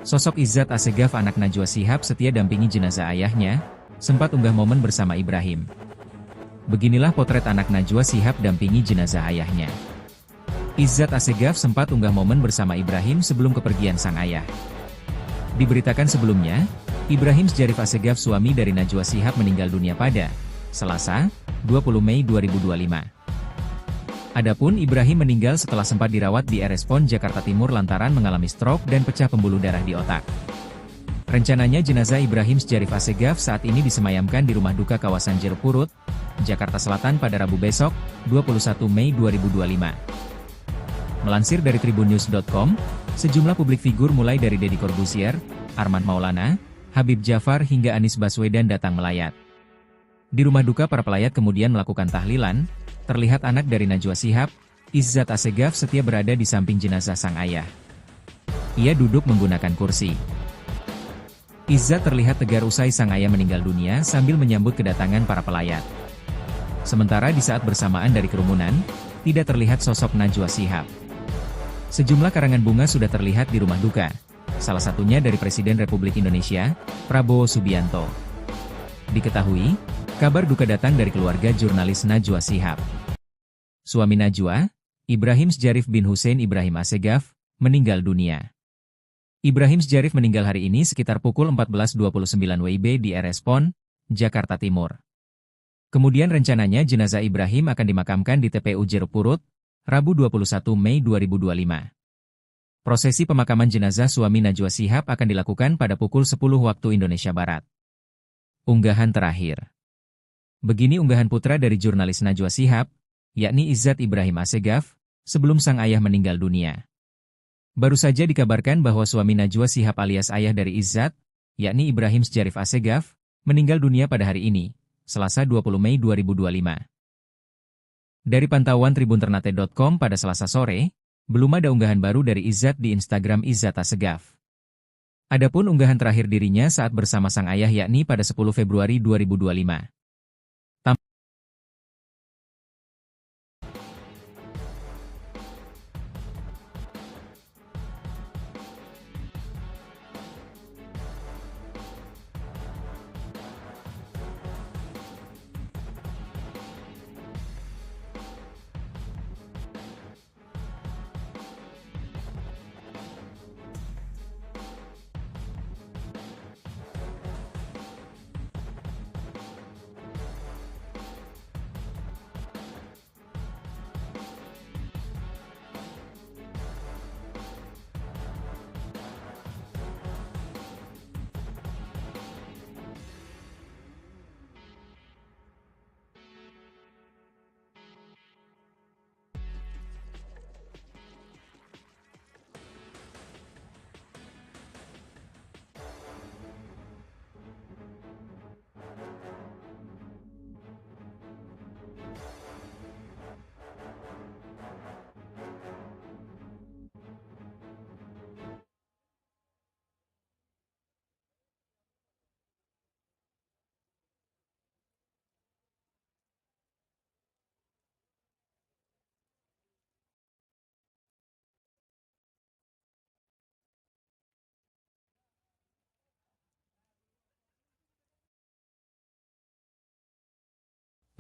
Sosok Izzat Assegaf anak Najwa Shihab setia dampingi jenazah ayahnya, sempat unggah momen bersama Ibrahim. Beginilah potret anak Najwa Shihab dampingi jenazah ayahnya. Izzat Assegaf sempat unggah momen bersama Ibrahim sebelum kepergian sang ayah. Diberitakan sebelumnya, Ibrahim Sjarif Assegaf suami dari Najwa Shihab meninggal dunia pada Selasa, 20 Mei 2025. Adapun Ibrahim meninggal setelah sempat dirawat di RS PON Jakarta Timur lantaran mengalami stroke dan pecah pembuluh darah di otak. Rencananya jenazah Ibrahim Sjarif Assegaf saat ini disemayamkan di rumah duka kawasan Jeruk Purut, Jakarta Selatan pada Rabu besok, 21 Mei 2025. Melansir dari tribunnews.com, sejumlah publik figur mulai dari Deddy Corbuzier, Armand Maulana, Habib Jafar hingga Anies Baswedan datang melayat. Di rumah duka para pelayat kemudian melakukan tahlilan. Terlihat anak dari Najwa Shihab, Izzat Assegaf setia berada di samping jenazah sang ayah. Ia duduk menggunakan kursi. Izzat terlihat tegar usai sang ayah meninggal dunia sambil menyambut kedatangan para pelayat. Sementara di saat bersamaan dari kerumunan, tidak terlihat sosok Najwa Shihab. Sejumlah karangan bunga sudah terlihat di rumah duka, salah satunya dari Presiden Republik Indonesia, Prabowo Subianto. Diketahui, kabar duka datang dari keluarga jurnalis Najwa Shihab. Suami Najwa, Ibrahim Sjarif bin Hussein Ibrahim Assegaf, meninggal dunia. Ibrahim Sjarif meninggal hari ini sekitar pukul 14.29 WIB di RS PON, Jakarta Timur. Kemudian rencananya jenazah Ibrahim akan dimakamkan di TPU Jeruk Purut, Rabu 21 Mei 2025. Prosesi pemakaman jenazah suami Najwa Shihab akan dilakukan pada pukul 10 waktu Indonesia Barat. Unggahan terakhir. Begini unggahan putra dari jurnalis Najwa Shihab, yakni Izzat Ibrahim Assegaf, sebelum sang ayah meninggal dunia. Baru saja dikabarkan bahwa suami Najwa Shihab alias ayah dari Izzat, yakni Ibrahim Sjarif Assegaf, meninggal dunia pada hari ini, Selasa 20 Mei 2025. Dari pantauan tribunternate.com pada Selasa sore, belum ada unggahan baru dari Izzat di Instagram Izzat Assegaf. Adapun unggahan terakhir dirinya saat bersama sang ayah yakni pada 10 Februari 2025.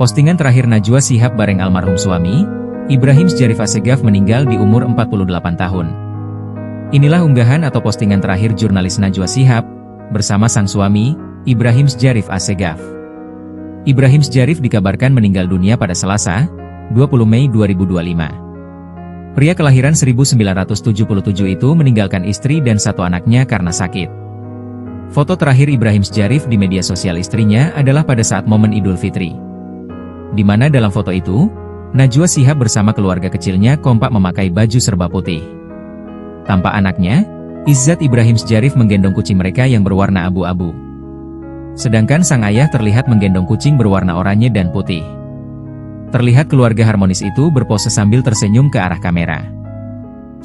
Postingan terakhir Najwa Shihab bareng almarhum suami, Ibrahim Sjarif Assegaf meninggal di umur 48 tahun. Inilah unggahan atau postingan terakhir jurnalis Najwa Shihab, bersama sang suami, Ibrahim Sjarif Assegaf. Ibrahim Sjarif dikabarkan meninggal dunia pada Selasa, 20 Mei 2025. Pria kelahiran 1977 itu meninggalkan istri dan satu anaknya karena sakit. Foto terakhir Ibrahim Sjarif di media sosial istrinya adalah pada saat momen Idul Fitri, di mana dalam foto itu, Najwa Shihab bersama keluarga kecilnya kompak memakai baju serba putih. Tampak anaknya, Izzat Ibrahim Sjarif menggendong kucing mereka yang berwarna abu-abu. Sedangkan sang ayah terlihat menggendong kucing berwarna oranye dan putih. Terlihat keluarga harmonis itu berpose sambil tersenyum ke arah kamera.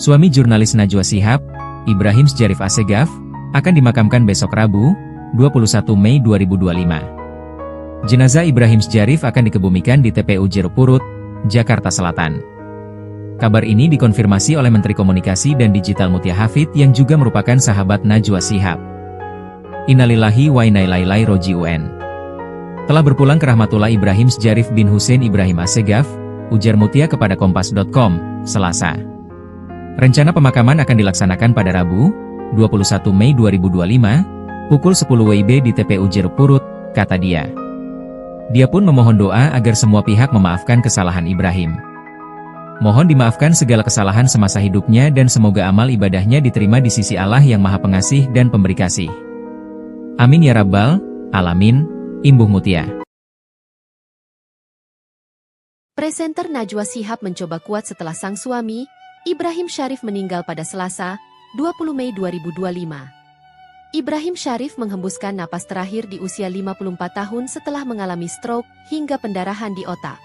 Suami jurnalis Najwa Shihab, Ibrahim Sjarif Assegaf, akan dimakamkan besok Rabu, 21 Mei 2025. Jenazah Ibrahim Sjarif akan dikebumikan di TPU Jeruk Purut, Jakarta Selatan. Kabar ini dikonfirmasi oleh Menteri Komunikasi dan Digital Mutia Hafid yang juga merupakan sahabat Najwa Shihab. Innalillahi wa inna ilaihi roji'un. Telah berpulang ke rahmatullah Ibrahim Sjarif bin Hussein Ibrahim Assegaf, ujar Mutia kepada Kompas.com, Selasa. Rencana pemakaman akan dilaksanakan pada Rabu, 21 Mei 2025, pukul 10 WIB di TPU Jeruk Purut, kata dia. Dia pun memohon doa agar semua pihak memaafkan kesalahan Ibrahim. Mohon dimaafkan segala kesalahan semasa hidupnya dan semoga amal ibadahnya diterima di sisi Allah yang Maha Pengasih dan Pemberi Kasih. Amin ya Rabbal Alamin, Imbuh Mutia. Presenter Najwa Shihab mencoba kuat setelah sang suami, Ibrahim Syarif meninggal pada Selasa, 20 Mei 2025. Ibrahim Syarif menghembuskan napas terakhir di usia 54 tahun setelah mengalami stroke hingga pendarahan di otak.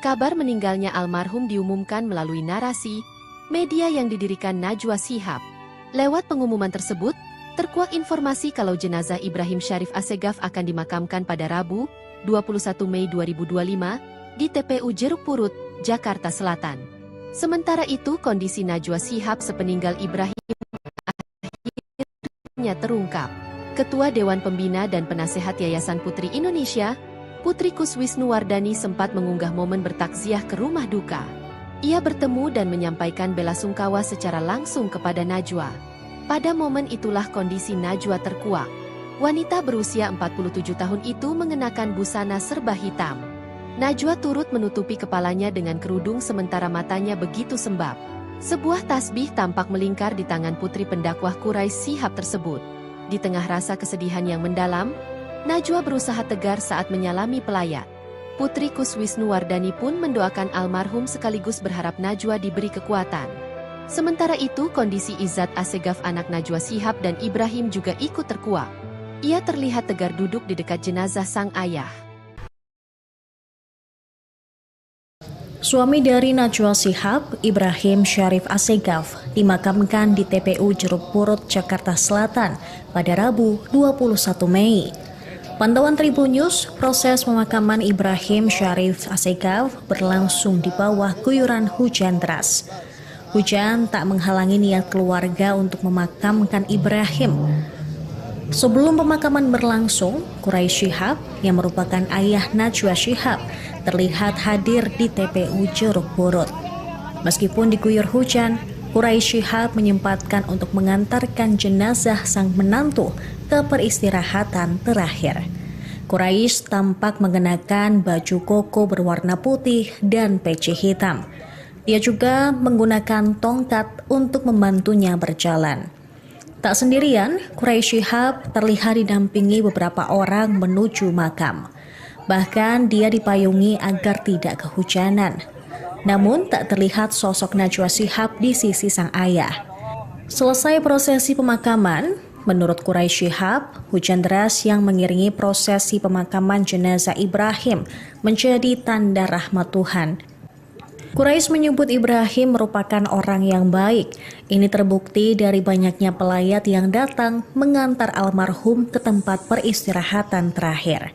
Kabar meninggalnya almarhum diumumkan melalui narasi media yang didirikan Najwa Shihab. Lewat pengumuman tersebut, terkuak informasi kalau jenazah Ibrahim Syarif Assegaf akan dimakamkan pada Rabu, 21 Mei 2025, di TPU Jeruk Purut, Jakarta Selatan. Sementara itu, kondisi Najwa Shihab sepeninggal Ibrahim akhirnya terungkap. Ketua Dewan Pembina dan Penasehat Yayasan Putri Indonesia, Putri Kuswisnuwardani sempat mengunggah momen bertakziah ke rumah duka. Ia bertemu dan menyampaikan bela sungkawa secara langsung kepada Najwa. Pada momen itulah kondisi Najwa terkuak. Wanita berusia 47 tahun itu mengenakan busana serba hitam. Najwa turut menutupi kepalanya dengan kerudung sementara matanya begitu sembab. Sebuah tasbih tampak melingkar di tangan putri pendakwah Quraisy Shihab tersebut. Di tengah rasa kesedihan yang mendalam, Najwa berusaha tegar saat menyalami pelayat. Putri Kuswisnuwardani pun mendoakan almarhum sekaligus berharap Najwa diberi kekuatan. Sementara itu, kondisi Izzat Assegaf anak Najwa Shihab dan Ibrahim juga ikut terkuak. Ia terlihat tegar duduk di dekat jenazah sang ayah. Suami dari Najwa Shihab, Ibrahim Syarif Assegaf, dimakamkan di TPU Jeruk Purut, Jakarta Selatan pada Rabu 21 Mei. Pantauan Tribun News, proses pemakaman Ibrahim Syarif Assegaf berlangsung di bawah guyuran hujan deras. Hujan tak menghalangi niat keluarga untuk memakamkan Ibrahim. Sebelum pemakaman berlangsung, Quraisy Shihab yang merupakan ayah Najwa Shihab terlihat hadir di TPU Jeruk Purut. Meskipun diguyur hujan, Quraisy Shihab menyempatkan untuk mengantarkan jenazah sang menantu ke peristirahatan terakhir. Quraisy tampak mengenakan baju koko berwarna putih dan peci hitam. Dia juga menggunakan tongkat untuk membantunya berjalan. Tak sendirian, Quraisy Shihab terlihat didampingi beberapa orang menuju makam. Bahkan dia dipayungi agar tidak kehujanan. Namun tak terlihat sosok Najwa Shihab di sisi sang ayah. Selesai prosesi pemakaman, menurut Quraisy Shihab, hujan deras yang mengiringi prosesi pemakaman jenazah Ibrahim menjadi tanda rahmat Tuhan. Quraisy menyebut Ibrahim merupakan orang yang baik. Ini terbukti dari banyaknya pelayat yang datang mengantar almarhum ke tempat peristirahatan terakhir.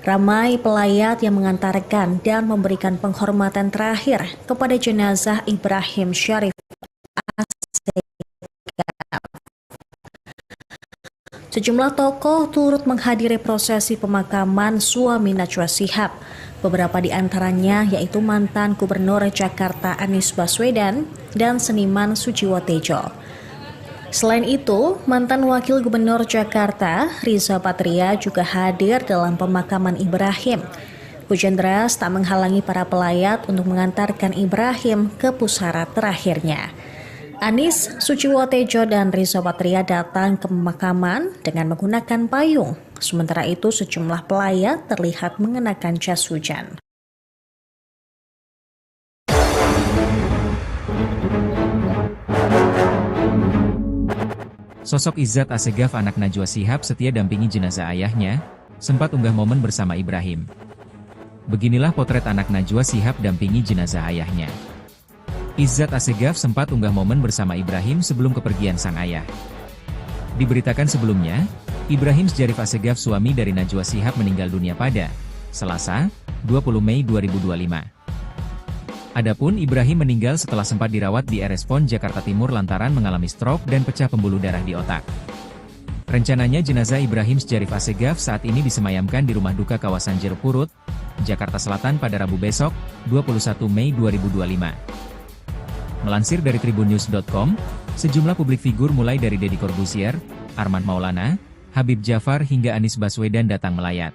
Ramai pelayat yang mengantarkan dan memberikan penghormatan terakhir kepada jenazah Ibrahim Syarif Assegaf. Sejumlah tokoh turut menghadiri prosesi pemakaman suami Najwa Shihab. Beberapa di antaranya yaitu mantan Gubernur Jakarta Anies Baswedan dan seniman Sujiwo Tejo. Selain itu, mantan Wakil Gubernur Jakarta Riza Patria juga hadir dalam pemakaman Ibrahim. Hujan deras tak menghalangi para pelayat untuk mengantarkan Ibrahim ke pusara terakhirnya. Anies, Sujiwo Tejo, dan Riza Patria datang ke pemakaman dengan menggunakan payung. Sementara itu, sejumlah pelayat terlihat mengenakan jas hujan. Sosok Izzat Assegaf anak Najwa Shihab setia dampingi jenazah ayahnya, sempat unggah momen bersama Ibrahim. Beginilah potret anak Najwa Shihab dampingi jenazah ayahnya. Izzat Assegaf sempat unggah momen bersama Ibrahim sebelum kepergian sang ayah. Diberitakan sebelumnya, Ibrahim Sjarif Assegaf suami dari Najwa Shihab meninggal dunia pada Selasa, 20 Mei 2025. Adapun Ibrahim meninggal setelah sempat dirawat di RS PON Jakarta Timur lantaran mengalami stroke dan pecah pembuluh darah di otak. Rencananya jenazah Ibrahim Syarif Assegaf saat ini disemayamkan di rumah duka kawasan Jeruk Purut, Jakarta Selatan pada Rabu besok, 21 Mei 2025. Melansir dari tribunnews.com, sejumlah publik figur mulai dari Deddy Corbuzier, Armand Maulana, Habib Jafar hingga Anies Baswedan datang melayat.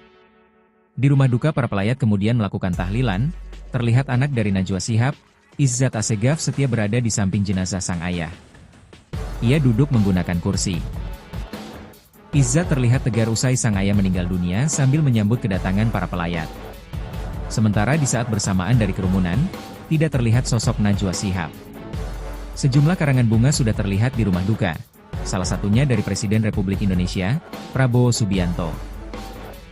Di rumah duka para pelayat kemudian melakukan tahlilan, terlihat anak dari Najwa Shihab, Izzat Assegaf setia berada di samping jenazah sang ayah. Ia duduk menggunakan kursi. Izzat terlihat tegar usai sang ayah meninggal dunia sambil menyambut kedatangan para pelayat. Sementara di saat bersamaan dari kerumunan, tidak terlihat sosok Najwa Shihab. Sejumlah karangan bunga sudah terlihat di rumah duka, salah satunya dari Presiden Republik Indonesia, Prabowo Subianto.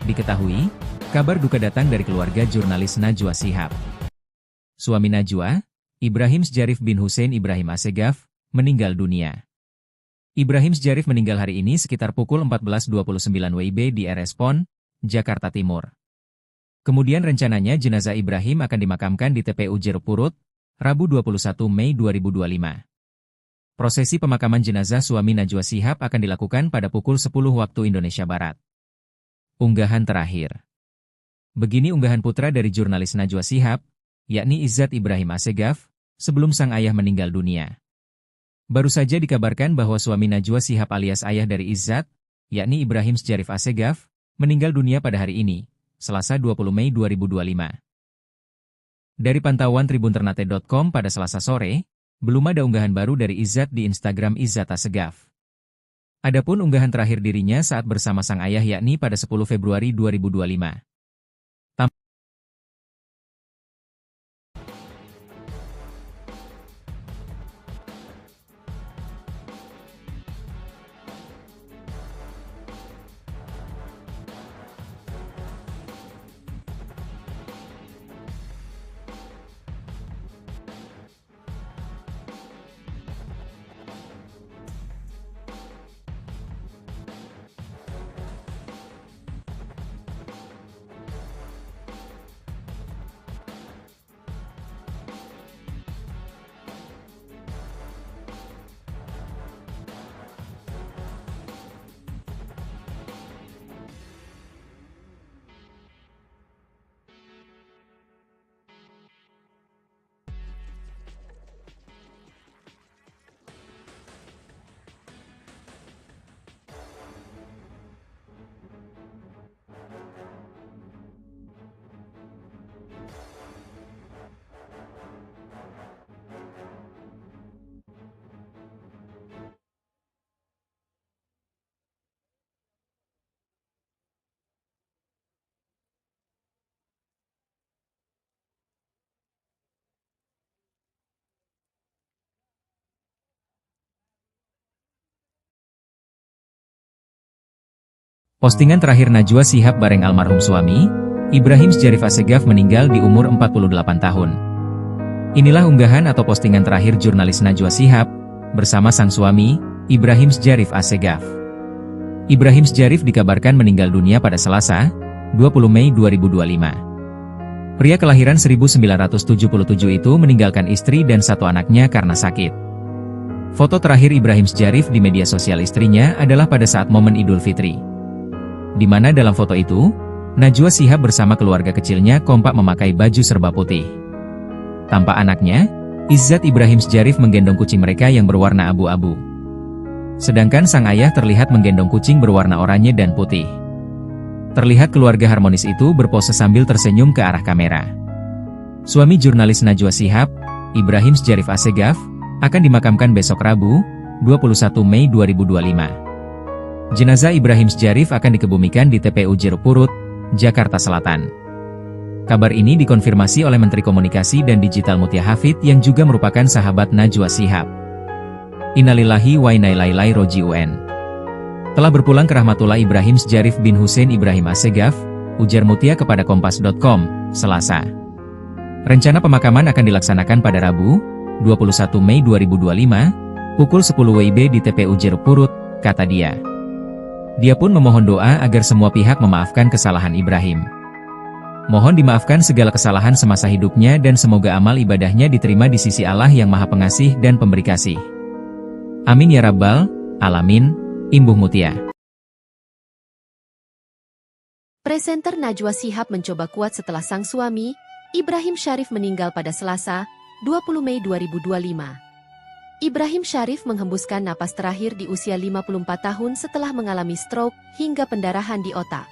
Diketahui, kabar duka datang dari keluarga jurnalis Najwa Shihab. Suami Najwa, Ibrahim Syarif bin Hussein Ibrahim Assegaf, meninggal dunia. Ibrahim Syarif meninggal hari ini sekitar pukul 14.29 WIB di RS PON, Jakarta Timur. Kemudian rencananya jenazah Ibrahim akan dimakamkan di TPU Jeruk Purut, Rabu 21 Mei 2025. Prosesi pemakaman jenazah suami Najwa Shihab akan dilakukan pada pukul 10 waktu Indonesia Barat. Unggahan terakhir. Begini unggahan putra dari jurnalis Najwa Shihab, yakni Izzat Ibrahim Assegaf, sebelum sang ayah meninggal dunia. Baru saja dikabarkan bahwa suami Najwa Shihab alias ayah dari Izzat, yakni Ibrahim Syarif Assegaf, meninggal dunia pada hari ini, Selasa 20 Mei 2025. Dari pantauan tribunternate.com pada Selasa sore, belum ada unggahan baru dari Izzat di Instagram Izzat Assegaf. Adapun unggahan terakhir dirinya saat bersama sang ayah yakni pada 10 Februari 2025. Postingan terakhir Najwa Shihab bareng almarhum suami, Ibrahim Syarif Assegaf meninggal di umur 48 tahun. Inilah unggahan atau postingan terakhir jurnalis Najwa Shihab, bersama sang suami, Ibrahim Syarif Assegaf. Ibrahim Syarif dikabarkan meninggal dunia pada Selasa, 20 Mei 2025. Pria kelahiran 1977 itu meninggalkan istri dan satu anaknya karena sakit. Foto terakhir Ibrahim Syarif di media sosial istrinya adalah pada saat momen Idul Fitri, di mana dalam foto itu, Najwa Shihab bersama keluarga kecilnya kompak memakai baju serba putih. Tampak anaknya, Izzat Ibrahim Syarif menggendong kucing mereka yang berwarna abu-abu. Sedangkan sang ayah terlihat menggendong kucing berwarna oranye dan putih. Terlihat keluarga harmonis itu berpose sambil tersenyum ke arah kamera. Suami jurnalis Najwa Shihab, Ibrahim Syarif Assegaf, akan dimakamkan besok Rabu, 21 Mei 2025. Jenazah Ibrahim Syarif akan dikebumikan di TPU Jeruk Purut, Jakarta Selatan. Kabar ini dikonfirmasi oleh Menteri Komunikasi dan Digital Mutia Hafid yang juga merupakan sahabat Najwa Shihab. Innalillahi wa inna ilaihi raji'un. Telah berpulang ke rahmatullah Ibrahim Syarif bin Hussein Ibrahim Assegaf, ujar Mutia kepada Kompas.com, Selasa. Rencana pemakaman akan dilaksanakan pada Rabu, 21 Mei 2025, pukul 10 WIB di TPU Jeruk Purut, kata dia. Dia pun memohon doa agar semua pihak memaafkan kesalahan Ibrahim. Mohon dimaafkan segala kesalahan semasa hidupnya dan semoga amal ibadahnya diterima di sisi Allah yang Maha Pengasih dan Pemberi Kasih. Amin ya Rabbal Alamin. Imbuh Mutia. Presenter Najwa Shihab mencoba kuat setelah sang suami, Ibrahim Syarif meninggal pada Selasa, 20 Mei 2025. Ibrahim Syarif menghembuskan napas terakhir di usia 54 tahun setelah mengalami stroke hingga pendarahan di otak.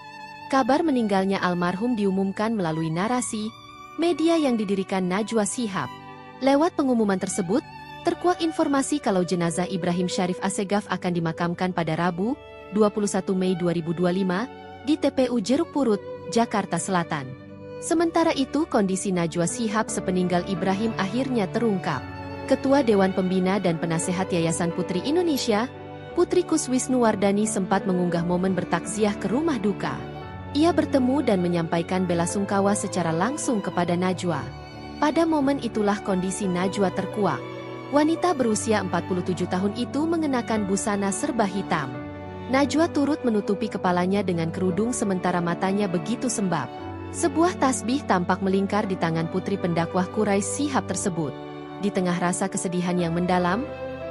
Kabar meninggalnya almarhum diumumkan melalui narasi media yang didirikan Najwa Shihab. Lewat pengumuman tersebut, terkuak informasi kalau jenazah Ibrahim Syarif Assegaf akan dimakamkan pada Rabu, 21 Mei 2025, di TPU Jeruk Purut, Jakarta Selatan. Sementara itu, kondisi Najwa Shihab sepeninggal Ibrahim akhirnya terungkap. Ketua Dewan Pembina dan Penasehat Yayasan Putri Indonesia, Putri Kuswisnuwardani sempat mengunggah momen bertakziah ke rumah duka. Ia bertemu dan menyampaikan bela sungkawa secara langsung kepada Najwa. Pada momen itulah kondisi Najwa terkuak. Wanita berusia 47 tahun itu mengenakan busana serba hitam. Najwa turut menutupi kepalanya dengan kerudung sementara matanya begitu sembab. Sebuah tasbih tampak melingkar di tangan putri pendakwah Quraisy Shihab tersebut. Di tengah rasa kesedihan yang mendalam,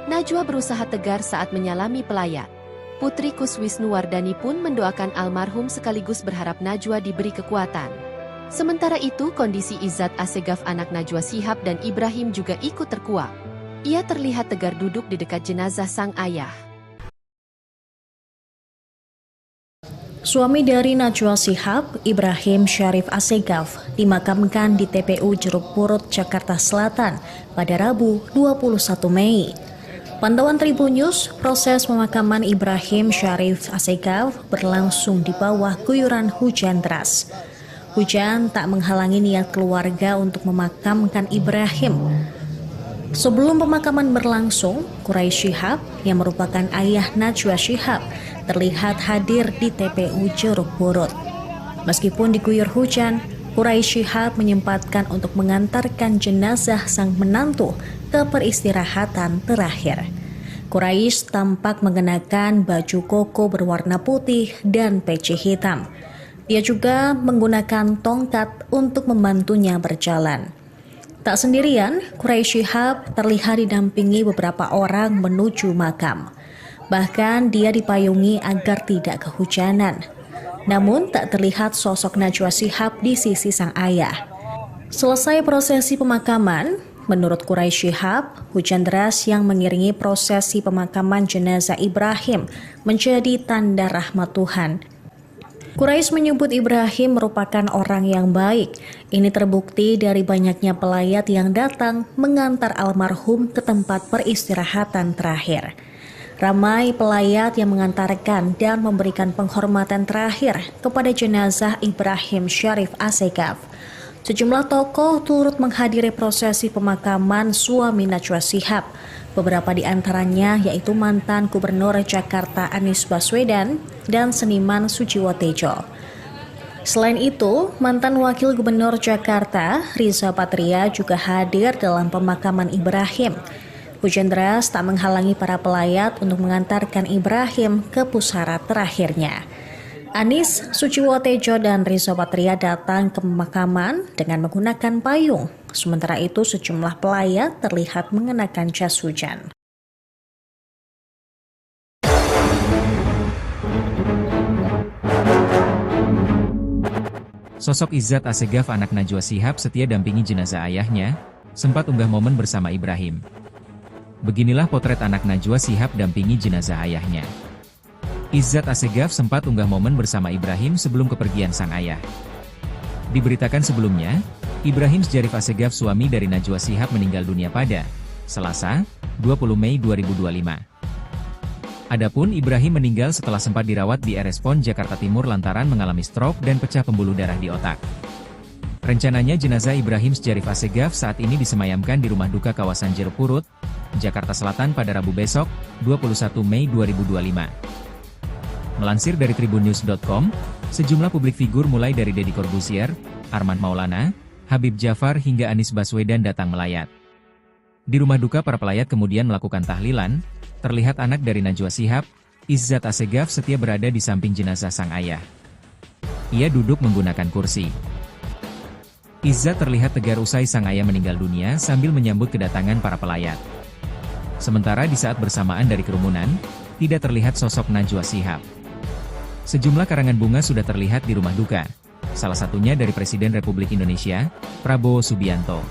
Najwa berusaha tegar saat menyalami pelayat. Putri Kuswisnuwardani pun mendoakan almarhum sekaligus berharap Najwa diberi kekuatan. Sementara itu, kondisi Izzat Assegaf anak Najwa Shihab dan Ibrahim juga ikut terkuak. Ia terlihat tegar duduk di dekat jenazah sang ayah. Suami dari Najwa Shihab, Ibrahim Syarif Assegaf, dimakamkan di TPU Jeruk Purut, Jakarta Selatan pada Rabu 21 Mei. Pantauan Tribun News, proses pemakaman Ibrahim Syarif Assegaf berlangsung di bawah guyuran hujan deras. Hujan tak menghalangi niat keluarga untuk memakamkan Ibrahim. Sebelum pemakaman berlangsung, Quraisy Shihab yang merupakan ayah Najwa Shihab terlihat hadir di TPU Jeruk Purut. Meskipun diguyur hujan, Quraisy Shihab menyempatkan untuk mengantarkan jenazah sang menantu ke peristirahatan terakhir. Quraisy tampak mengenakan baju koko berwarna putih dan peci hitam. Ia juga menggunakan tongkat untuk membantunya berjalan. Tak sendirian, Quraisy Shihab terlihat didampingi beberapa orang menuju makam. Bahkan dia dipayungi agar tidak kehujanan. Namun tak terlihat sosok Najwa Shihab di sisi sang ayah. Selesai prosesi pemakaman, menurut Quraisy Shihab, hujan deras yang mengiringi prosesi pemakaman jenazah Ibrahim menjadi tanda rahmat Tuhan. Quraisy menyebut Ibrahim merupakan orang yang baik. Ini terbukti dari banyaknya pelayat yang datang mengantar almarhum ke tempat peristirahatan terakhir. Ramai pelayat yang mengantarkan dan memberikan penghormatan terakhir kepada jenazah Ibrahim Syarif Assegaf. Sejumlah tokoh turut menghadiri prosesi pemakaman suami Najwa Shihab. Beberapa di antaranya yaitu mantan Gubernur Jakarta Anies Baswedan dan seniman Sujiwo Tejo. Selain itu, mantan Wakil Gubernur Jakarta Riza Patria juga hadir dalam pemakaman Ibrahim. Hujan deras tak menghalangi para pelayat untuk mengantarkan Ibrahim ke pusara terakhirnya. Anies, Sujiwo Tejo, dan Riza Patria datang ke pemakaman dengan menggunakan payung. Sementara itu, sejumlah pelayat terlihat mengenakan jas hujan. Sosok Izzat Assegaf anak Najwa Shihab setia dampingi jenazah ayahnya, sempat unggah momen bersama Ibrahim. Beginilah potret anak Najwa Shihab dampingi jenazah ayahnya. Izzat Assegaf sempat unggah momen bersama Ibrahim sebelum kepergian sang ayah. Diberitakan sebelumnya, Ibrahim Syarif Assegaf suami dari Najwa Shihab meninggal dunia pada Selasa, 20 Mei 2025. Adapun Ibrahim meninggal setelah sempat dirawat di RS PON Jakarta Timur lantaran mengalami stroke dan pecah pembuluh darah di otak. Rencananya jenazah Ibrahim Syarif Assegaf saat ini disemayamkan di rumah duka kawasan Jeruk Purut, Jakarta Selatan pada Rabu besok, 21 Mei 2025. Melansir dari tribunnews.com, sejumlah publik figur mulai dari Deddy Corbuzier, Armand Maulana, Habib Jafar hingga Anies Baswedan datang melayat. Di rumah duka para pelayat kemudian melakukan tahlilan, terlihat anak dari Najwa Shihab, Izzat Assegaf setia berada di samping jenazah sang ayah. Ia duduk menggunakan kursi. Izzat terlihat tegar usai sang ayah meninggal dunia sambil menyambut kedatangan para pelayat. Sementara di saat bersamaan dari kerumunan, tidak terlihat sosok Najwa Shihab. Sejumlah karangan bunga sudah terlihat di rumah duka, salah satunya dari Presiden Republik Indonesia, Prabowo Subianto.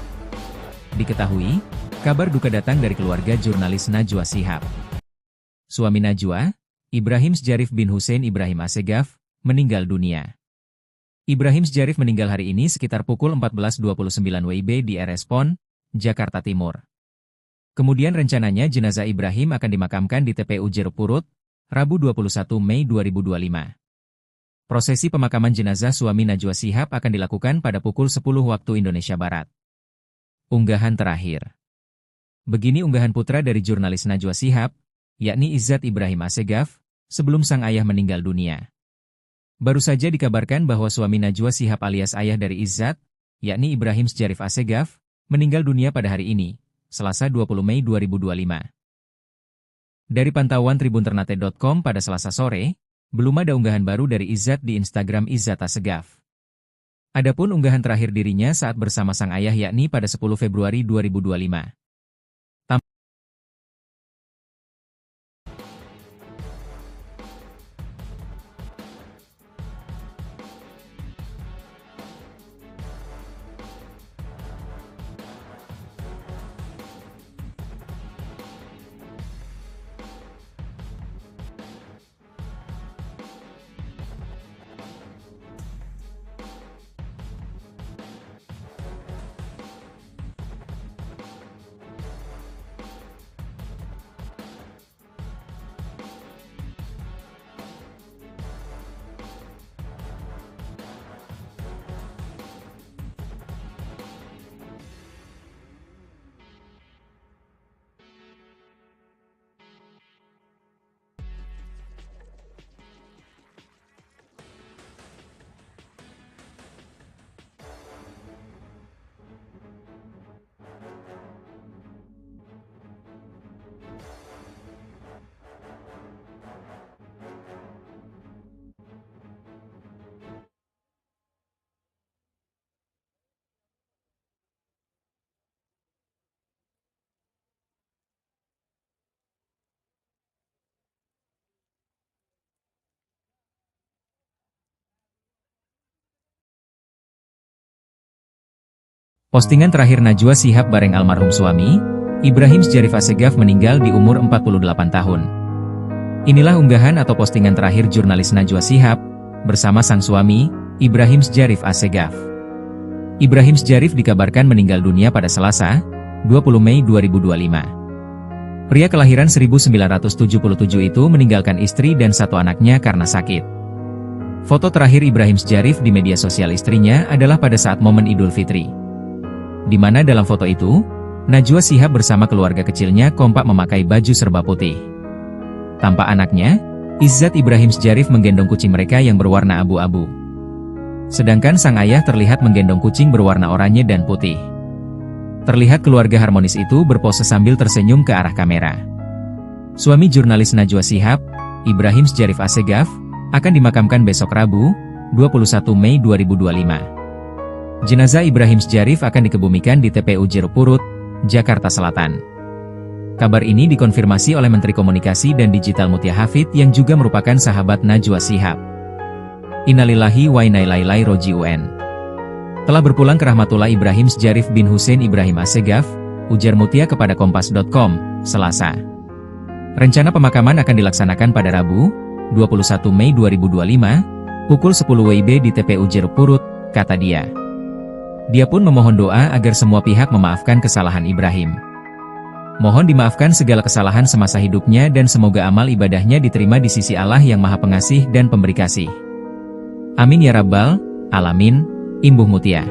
Diketahui, kabar duka datang dari keluarga jurnalis Najwa Shihab. Suami Najwa, Ibrahim Sjarif bin Hussein Ibrahim Assegaf, meninggal dunia. Ibrahim Sjarif meninggal hari ini sekitar pukul 14.29 WIB di RS PON, Jakarta Timur. Kemudian rencananya jenazah Ibrahim akan dimakamkan di TPU Jeruk Purut, Rabu 21 Mei 2025. Prosesi pemakaman jenazah suami Najwa Shihab akan dilakukan pada pukul 10 waktu Indonesia Barat. Unggahan terakhir. Begini unggahan putra dari jurnalis Najwa Shihab, yakni Izzat Ibrahim Assegaf, sebelum sang ayah meninggal dunia. Baru saja dikabarkan bahwa suami Najwa Shihab alias ayah dari Izzat, yakni Ibrahim Sjarif Assegaf, meninggal dunia pada hari ini, Selasa 20 Mei 2025. Dari pantauan tribunternate.com pada Selasa sore, belum ada unggahan baru dari Izzat di Instagram Izzat Assegaf. Adapun unggahan terakhir dirinya saat bersama sang ayah yakni pada 10 Februari 2025. Postingan terakhir Najwa Shihab bareng almarhum suami, Ibrahim Sjarif Assegaf meninggal di umur 48 tahun. Inilah unggahan atau postingan terakhir jurnalis Najwa Shihab, bersama sang suami, Ibrahim Sjarif Assegaf. Ibrahim Sjarif dikabarkan meninggal dunia pada Selasa, 20 Mei 2025. Pria kelahiran 1977 itu meninggalkan istri dan satu anaknya karena sakit. Foto terakhir Ibrahim Sjarif di media sosial istrinya adalah pada saat momen Idul Fitri, di mana dalam foto itu, Najwa Shihab bersama keluarga kecilnya kompak memakai baju serba putih. Tanpa anaknya, Izzat Ibrahim Sjarif menggendong kucing mereka yang berwarna abu-abu. Sedangkan sang ayah terlihat menggendong kucing berwarna oranye dan putih. Terlihat keluarga harmonis itu berpose sambil tersenyum ke arah kamera. Suami jurnalis Najwa Shihab, Ibrahim Sjarif Assegaf, akan dimakamkan besok Rabu, 21 Mei 2025. Jenazah Ibrahim Sjarif akan dikebumikan di TPU Jeruk Purut, Jakarta Selatan. Kabar ini dikonfirmasi oleh Menteri Komunikasi dan Digital Mutia Hafid yang juga merupakan sahabat Najwa Shihab. Innalillahi wa inna ilaihi raji'un. Telah berpulang ke rahmatullah Ibrahim Sjarif bin Hussein Ibrahim Assegaf, ujar Mutia kepada Kompas.com, Selasa. Rencana pemakaman akan dilaksanakan pada Rabu, 21 Mei 2025, pukul 10 WIB di TPU Jeruk Purut, kata dia. Dia pun memohon doa agar semua pihak memaafkan kesalahan Ibrahim. Mohon dimaafkan segala kesalahan semasa hidupnya dan semoga amal ibadahnya diterima di sisi Allah yang Maha Pengasih dan Pemberi Kasih. Amin ya Rabbal Alamin, Imbuh Mutia.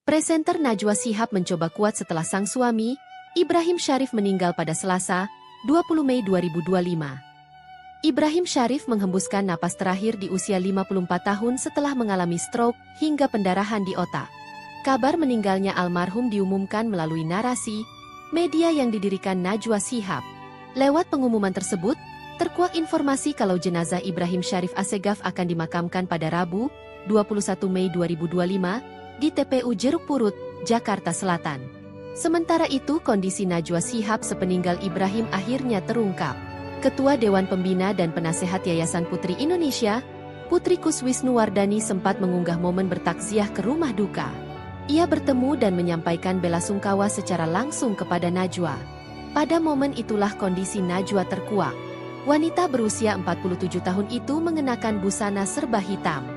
Presenter Najwa Shihab mencoba kuat setelah sang suami, Ibrahim Sjarif meninggal pada Selasa, 20 Mei 2025. Ibrahim Sjarif menghembuskan napas terakhir di usia 54 tahun setelah mengalami stroke hingga pendarahan di otak. Kabar meninggalnya almarhum diumumkan melalui narasi media yang didirikan Najwa Shihab. Lewat pengumuman tersebut, terkuak informasi kalau jenazah Ibrahim Sjarif Assegaf akan dimakamkan pada Rabu, 21 Mei 2025, di TPU Jeruk Purut, Jakarta Selatan. Sementara itu, kondisi Najwa Shihab sepeninggal Ibrahim akhirnya terungkap. Ketua Dewan Pembina dan Penasehat Yayasan Putri Indonesia, Putri Kuswisnuwardani sempat mengunggah momen bertakziah ke rumah duka. Ia bertemu dan menyampaikan bela sungkawa secara langsung kepada Najwa. Pada momen itulah kondisi Najwa terkuak. Wanita berusia 47 tahun itu mengenakan busana serba hitam.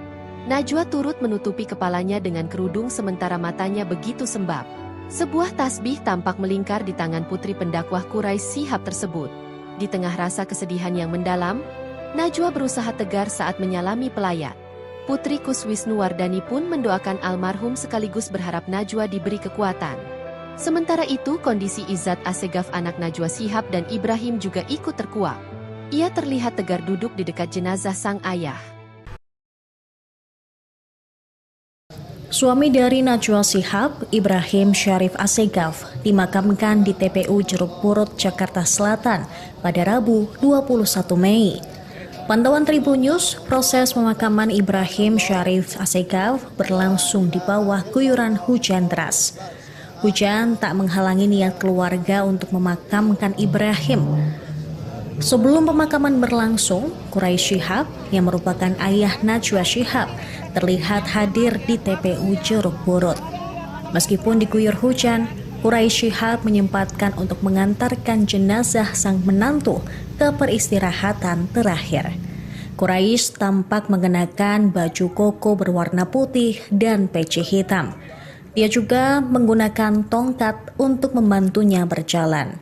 Najwa turut menutupi kepalanya dengan kerudung sementara matanya begitu sembab. Sebuah tasbih tampak melingkar di tangan putri pendakwah Quraisy Shihab tersebut. Di tengah rasa kesedihan yang mendalam, Najwa berusaha tegar saat menyalami pelayat. Putri Kuswisnuwardani pun mendoakan almarhum sekaligus berharap Najwa diberi kekuatan. Sementara itu, kondisi Izzat Assegaf anak Najwa Shihab dan Ibrahim juga ikut terkuak. Ia terlihat tegar duduk di dekat jenazah sang ayah. Suami dari Najwa Shihab, Ibrahim Syarif Assegaf, dimakamkan di TPU Jeruk Purut, Jakarta Selatan pada Rabu 21 Mei. Pantauan Tribun News, proses pemakaman Ibrahim Syarif Assegaf berlangsung di bawah guyuran hujan deras. Hujan tak menghalangi niat keluarga untuk memakamkan Ibrahim. Sebelum pemakaman berlangsung, Quraisy Shihab yang merupakan ayah Najwa Shihab terlihat hadir di TPU Jeruk Purut. Meskipun diguyur hujan, Quraisy Shihab menyempatkan untuk mengantarkan jenazah sang menantu ke peristirahatan terakhir. Quraisy tampak mengenakan baju koko berwarna putih dan peci hitam. Dia juga menggunakan tongkat untuk membantunya berjalan.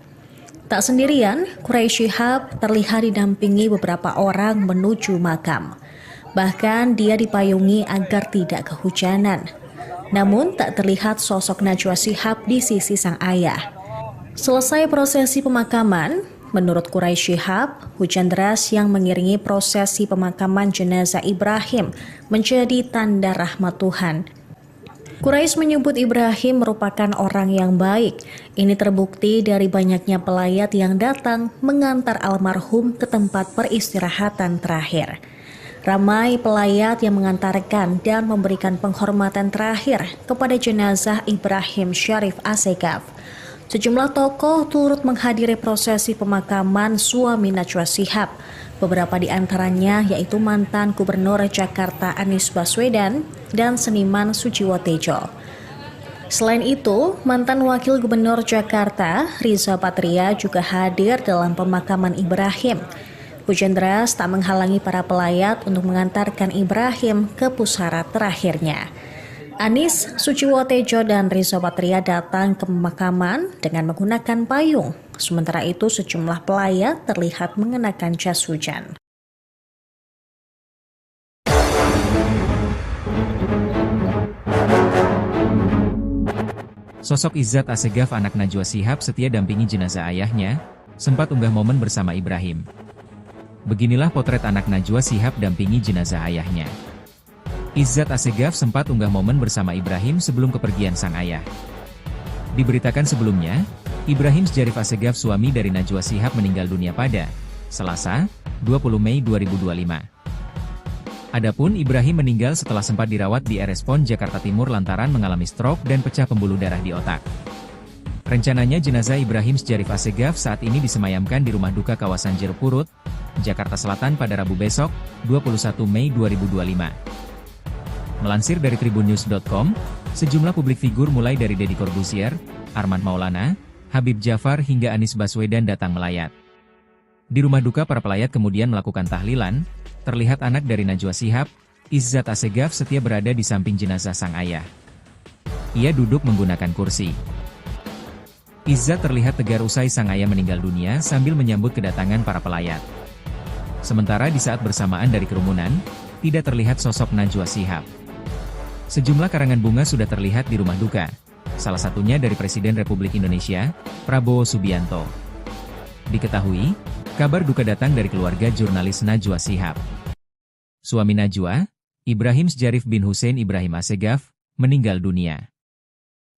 Tak sendirian, Quraisy Shihab terlihat didampingi beberapa orang menuju makam. Bahkan dia dipayungi agar tidak kehujanan. Namun tak terlihat sosok Najwa Shihab di sisi sang ayah. Selesai prosesi pemakaman, menurut Quraisy Shihab, hujan deras yang mengiringi prosesi pemakaman jenazah Ibrahim menjadi tanda rahmat Tuhan. Quraisy menyebut Ibrahim merupakan orang yang baik. Ini terbukti dari banyaknya pelayat yang datang mengantar almarhum ke tempat peristirahatan terakhir. Ramai pelayat yang mengantarkan dan memberikan penghormatan terakhir kepada jenazah Ibrahim Syarif Assegaf. Sejumlah tokoh turut menghadiri prosesi pemakaman suami Najwa Shihab. Beberapa di antaranya yaitu mantan Gubernur Jakarta Anies Baswedan dan seniman Sujiwo Tejo. Selain itu, mantan Wakil Gubernur Jakarta Riza Patria juga hadir dalam pemakaman Ibrahim. Hujan deras tak menghalangi para pelayat untuk mengantarkan Ibrahim ke pusara terakhirnya. Anies, Sujiwo Tejo, dan Riza Patria datang ke pemakaman dengan menggunakan payung. Sementara itu, sejumlah pelayat terlihat mengenakan jas hujan. Sosok Izzat Assegaf anak Najwa Shihab setia dampingi jenazah ayahnya, sempat unggah momen bersama Ibrahim. Beginilah potret anak Najwa Shihab dampingi jenazah ayahnya. Izzat Assegaf sempat unggah momen bersama Ibrahim sebelum kepergian sang ayah. Diberitakan sebelumnya, Ibrahim Syarif Assegaf suami dari Najwa Shihab meninggal dunia pada Selasa, 20 Mei 2025. Adapun Ibrahim meninggal setelah sempat dirawat di RS PON Jakarta Timur lantaran mengalami stroke dan pecah pembuluh darah di otak. Rencananya jenazah Ibrahim Syarif Assegaf saat ini disemayamkan di rumah duka kawasan Jeruk Purut, Jakarta Selatan pada Rabu besok, 21 Mei 2025. Melansir dari tribunnews.com, sejumlah publik figur mulai dari Deddy Corbuzier, Armand Maulana, Habib Jafar hingga Anies Baswedan datang melayat. Di rumah duka para pelayat kemudian melakukan tahlilan, terlihat anak dari Najwa Shihab, Izzat Assegaf setia berada di samping jenazah sang ayah. Ia duduk menggunakan kursi. Izzat terlihat tegar usai sang ayah meninggal dunia sambil menyambut kedatangan para pelayat. Sementara di saat bersamaan dari kerumunan, tidak terlihat sosok Najwa Shihab. Sejumlah karangan bunga sudah terlihat di rumah duka, salah satunya dari Presiden Republik Indonesia, Prabowo Subianto. Diketahui, kabar duka datang dari keluarga jurnalis Najwa Shihab. Suami Najwa, Ibrahim Syarif bin Hussein Ibrahim Assegaf, meninggal dunia.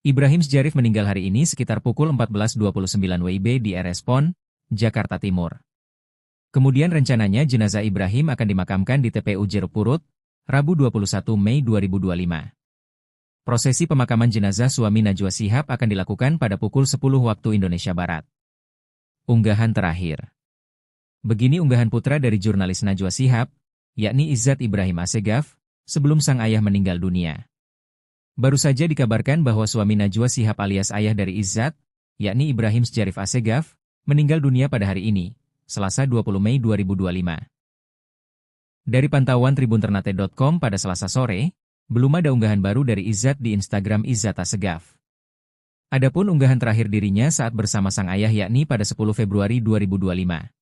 Ibrahim Syarif meninggal hari ini sekitar pukul 14.29 WIB di RS PON, Jakarta Timur. Kemudian rencananya jenazah Ibrahim akan dimakamkan di TPU Jeruk Purut, Rabu 21 Mei 2025. Prosesi pemakaman jenazah suami Najwa Shihab akan dilakukan pada pukul 10 waktu Indonesia Barat. Unggahan terakhir. Begini unggahan putra dari jurnalis Najwa Shihab, yakni Izzat Ibrahim Assegaf, sebelum sang ayah meninggal dunia. Baru saja dikabarkan bahwa suami Najwa Shihab alias ayah dari Izzat, yakni Ibrahim Sjarif Assegaf, meninggal dunia pada hari ini, Selasa 20 Mei 2025. Dari pantauan tribunternate.com pada Selasa sore, belum ada unggahan baru dari Izzat di Instagram Izzat Assegaf. Adapun unggahan terakhir dirinya saat bersama sang ayah yakni pada 10 Februari 2025.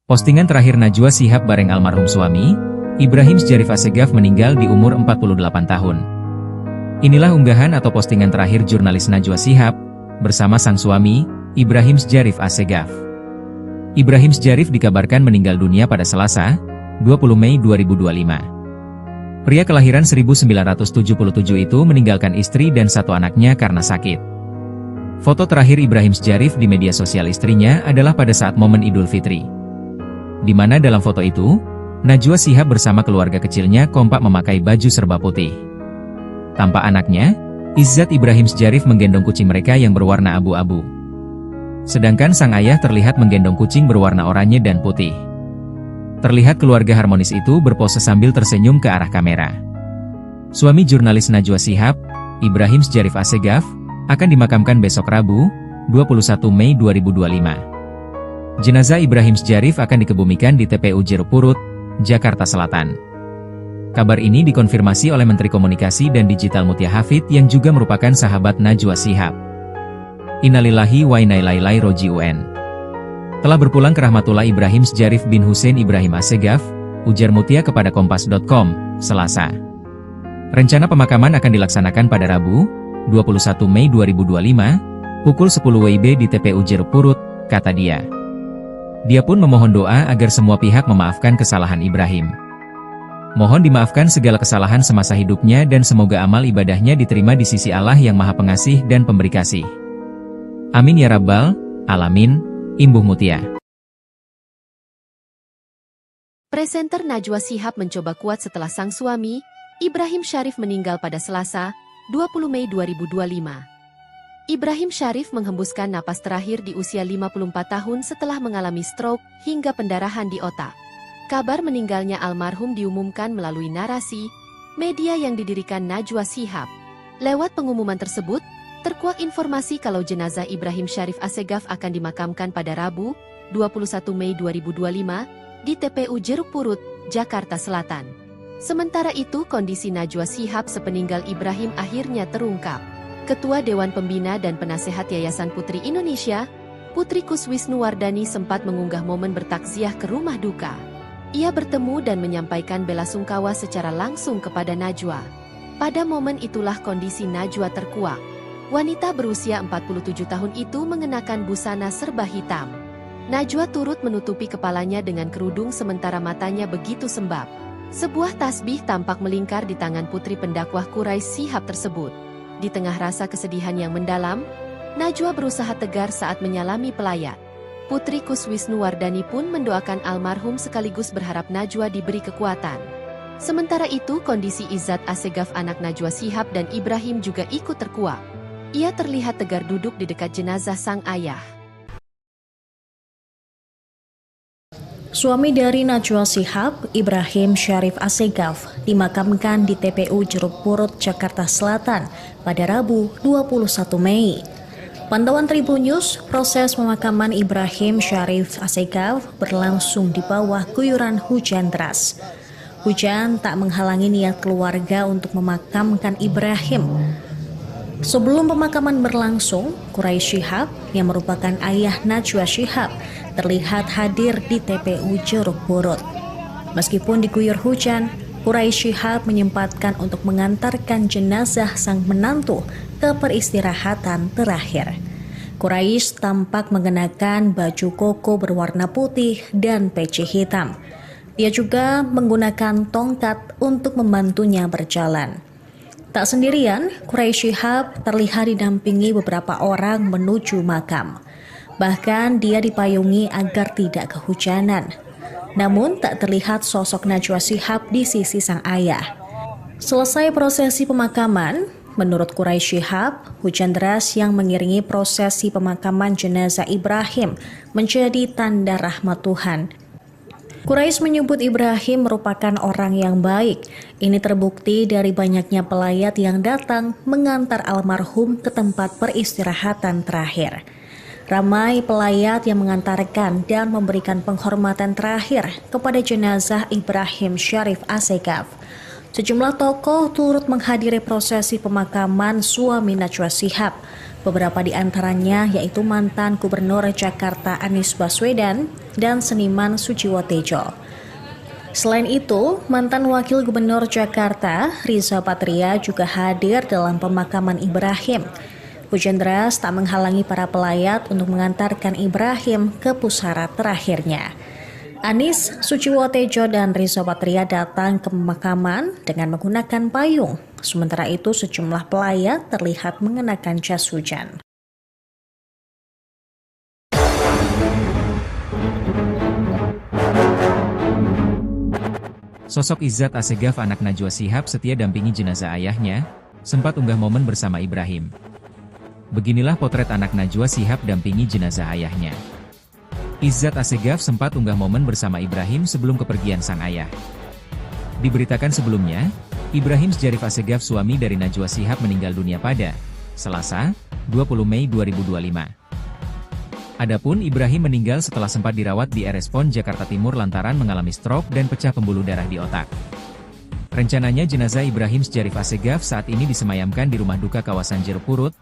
Postingan terakhir Najwa Shihab bareng almarhum suami, Ibrahim Sjarif Assegaf meninggal di umur 48 tahun. Inilah unggahan atau postingan terakhir jurnalis Najwa Shihab, bersama sang suami, Ibrahim Sjarif Assegaf. Ibrahim Sjarif dikabarkan meninggal dunia pada Selasa, 20 Mei 2025. Pria kelahiran 1977 itu meninggalkan istri dan satu anaknya karena sakit. Foto terakhir Ibrahim Sjarif di media sosial istrinya adalah pada saat momen Idul Fitri, di mana dalam foto itu, Najwa Shihab bersama keluarga kecilnya kompak memakai baju serba putih. Tanpa anaknya, Izzat Ibrahim Sjarif menggendong kucing mereka yang berwarna abu-abu. Sedangkan sang ayah terlihat menggendong kucing berwarna oranye dan putih. Terlihat keluarga harmonis itu berpose sambil tersenyum ke arah kamera. Suami jurnalis Najwa Shihab, Ibrahim Sjarif Assegaf, akan dimakamkan besok Rabu, 21 Mei 2025. Jenazah Ibrahim Sjarif akan dikebumikan di TPU Jeruk Purut, Jakarta Selatan. Kabar ini dikonfirmasi oleh Menteri Komunikasi dan Digital Mutia Hafid yang juga merupakan sahabat Najwa Shihab. Innalillahi wa inna ilaihi raji'un. Telah berpulang ke rahmatullah Ibrahim Sjarif bin Hussein Ibrahim Assegaf, ujar Mutia kepada Kompas.com, Selasa. Rencana pemakaman akan dilaksanakan pada Rabu, 21 Mei 2025, pukul 10 WIB di TPU Jeruk Purut, kata dia. Dia pun memohon doa agar semua pihak memaafkan kesalahan Ibrahim. Mohon dimaafkan segala kesalahan semasa hidupnya dan semoga amal ibadahnya diterima di sisi Allah yang Maha Pengasih dan Pemberi Kasih. Amin ya Rabbal Alamin, Imbuh Mutia. Presenter Najwa Shihab mencoba kuat setelah sang suami, Ibrahim Sjarif meninggal pada Selasa, 20 Mei 2025. Ibrahim Sjarif menghembuskan napas terakhir di usia 54 tahun setelah mengalami stroke hingga pendarahan di otak. Kabar meninggalnya almarhum diumumkan melalui narasi media yang didirikan Najwa Shihab. Lewat pengumuman tersebut, terkuak informasi kalau jenazah Ibrahim Sjarif Assegaf akan dimakamkan pada Rabu, 21 Mei 2025, di TPU Jeruk Purut, Jakarta Selatan. Sementara itu, kondisi Najwa Shihab sepeninggal Ibrahim akhirnya terungkap. Ketua Dewan Pembina dan Penasehat Yayasan Putri Indonesia, Putri Kuswisnuwardani sempat mengunggah momen bertakziah ke rumah duka. Ia bertemu dan menyampaikan bela sungkawa secara langsung kepada Najwa. Pada momen itulah kondisi Najwa terkuak. Wanita berusia 47 tahun itu mengenakan busana serba hitam. Najwa turut menutupi kepalanya dengan kerudung sementara matanya begitu sembab. Sebuah tasbih tampak melingkar di tangan putri pendakwah Quraisy Shihab tersebut. di tengah rasa kesedihan yang mendalam, Najwa berusaha tegar saat menyalami pelayat. Putri Kuswisnuwardani pun mendoakan almarhum sekaligus berharap Najwa diberi kekuatan. Sementara itu, kondisi Izzat Assegaf anak Najwa Shihab dan Ibrahim juga ikut terkuak. Ia terlihat tegar duduk di dekat jenazah sang ayah. Suami dari Najwa Shihab, Ibrahim Syarif Assegaf, dimakamkan di TPU Jeruk Purut, Jakarta Selatan pada Rabu 21 Mei. Pantauan Tribun News, proses pemakaman Ibrahim Syarif Assegaf berlangsung di bawah guyuran hujan deras. Hujan tak menghalangi niat keluarga untuk memakamkan Ibrahim. Sebelum pemakaman berlangsung, Quraisy Shihab yang merupakan ayah Najwa Shihab terlihat hadir di TPU Jeruk Purut. Meskipun diguyur hujan, Quraisy Shihab menyempatkan untuk mengantarkan jenazah sang menantu ke peristirahatan terakhir. Quraisy tampak mengenakan baju koko berwarna putih dan peci hitam. Dia juga menggunakan tongkat untuk membantunya berjalan. Tak sendirian, Quraisy Shihab terlihat didampingi beberapa orang menuju makam. Bahkan dia dipayungi agar tidak kehujanan. Namun tak terlihat sosok Najwa Shihab di sisi sang ayah. Selesai prosesi pemakaman, menurut Quraisy Shihab, hujan deras yang mengiringi prosesi pemakaman jenazah Ibrahim menjadi tanda rahmat Tuhan. Quraisy menyebut Ibrahim merupakan orang yang baik. Ini terbukti dari banyaknya pelayat yang datang mengantar almarhum ke tempat peristirahatan terakhir. Ramai pelayat yang mengantarkan dan memberikan penghormatan terakhir kepada jenazah Ibrahim Syarif Assegaf. Sejumlah tokoh turut menghadiri prosesi pemakaman suami Najwa Shihab. Beberapa di antaranya yaitu mantan Gubernur Jakarta Anies Baswedan dan seniman Sujiwo Tejo. Selain itu, mantan Wakil Gubernur Jakarta Riza Patria juga hadir dalam pemakaman Ibrahim. Hujan deras tak menghalangi para pelayat untuk mengantarkan Ibrahim ke pusara terakhirnya. Anies, Sujiwo Tejo, dan Riza Patria datang ke pemakaman dengan menggunakan payung. Sementara itu, sejumlah pelayat terlihat mengenakan jas hujan. Sosok Izzat Assegaf anak Najwa Shihab setia dampingi jenazah ayahnya, sempat unggah momen bersama Ibrahim. Beginilah potret anak Najwa Shihab dampingi jenazah ayahnya. Izzat Assegaf sempat unggah momen bersama Ibrahim sebelum kepergian sang ayah. Diberitakan sebelumnya, Ibrahim Syarif Assegaf suami dari Najwa Shihab meninggal dunia pada Selasa, 20 Mei 2025. Adapun Ibrahim meninggal setelah sempat dirawat di RS PON Jakarta Timur lantaran mengalami stroke dan pecah pembuluh darah di otak. Rencananya jenazah Ibrahim Syarif Assegaf saat ini disemayamkan di rumah duka kawasan Jeruk Purut,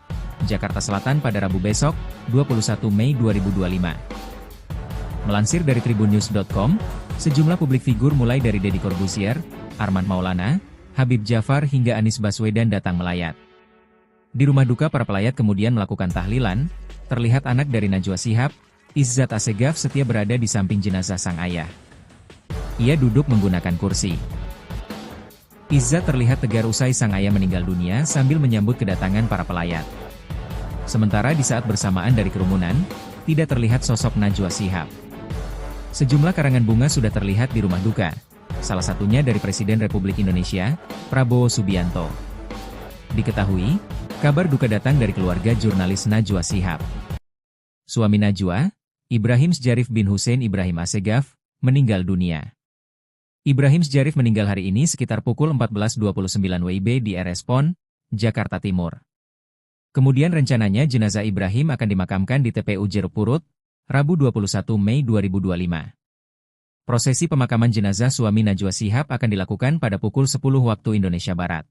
Jakarta Selatan pada Rabu besok, 21 Mei 2025. Melansir dari tribunnews.com, sejumlah publik figur mulai dari Deddy Corbuzier, Armand Maulana, Habib Jafar hingga Anies Baswedan datang melayat. Di rumah duka para pelayat kemudian melakukan tahlilan, terlihat anak dari Najwa Shihab, Izzat Assegaf setia berada di samping jenazah sang ayah. Ia duduk menggunakan kursi. Izzat terlihat tegar usai sang ayah meninggal dunia sambil menyambut kedatangan para pelayat. Sementara di saat bersamaan dari kerumunan, tidak terlihat sosok Najwa Shihab. Sejumlah karangan bunga sudah terlihat di rumah duka, salah satunya dari Presiden Republik Indonesia, Prabowo Subianto. Diketahui, kabar duka datang dari keluarga jurnalis Najwa Shihab. Suami Najwa, Ibrahim Syarif bin Hussein Ibrahim Assegaf, meninggal dunia. Ibrahim Syarif meninggal hari ini sekitar pukul 14.29 WIB di RS PON, Jakarta Timur. Kemudian rencananya jenazah Ibrahim akan dimakamkan di TPU Jeruk Purut, Rabu 21 Mei 2025. Prosesi pemakaman jenazah suami Najwa Shihab akan dilakukan pada pukul 10 waktu Indonesia Barat.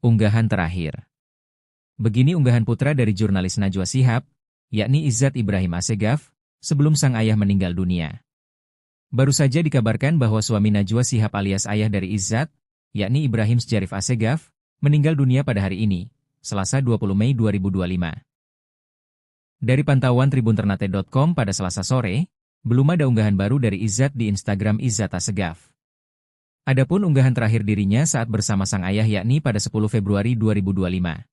Unggahan terakhir. Begini unggahan putra dari jurnalis Najwa Shihab, yakni Izzat Ibrahim Assegaf, sebelum sang ayah meninggal dunia. Baru saja dikabarkan bahwa suami Najwa Shihab alias ayah dari Izzat, yakni Ibrahim Syarif Assegaf, meninggal dunia pada hari ini, Selasa 20 Mei 2025. Dari pantauan tribunternate.com pada Selasa sore, belum ada unggahan baru dari Izzat di Instagram Izzat Assegaf. Adapun unggahan terakhir dirinya saat bersama sang ayah yakni pada 10 Februari 2025.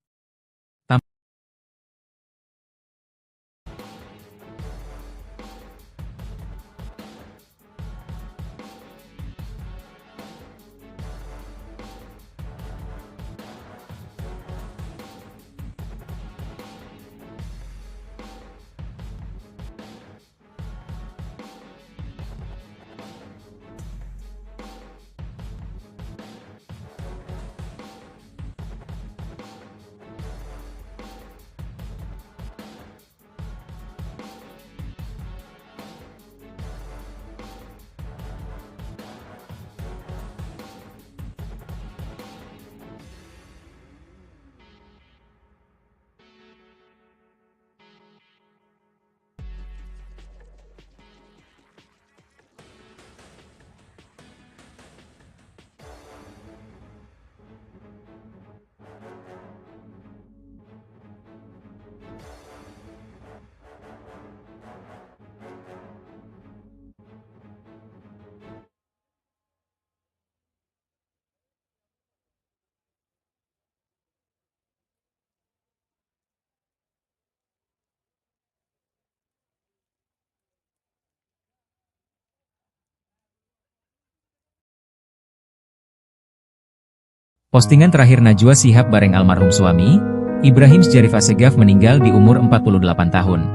Postingan terakhir Najwa Shihab bareng almarhum suami, Ibrahim Syarif Assegaf meninggal di umur 48 tahun.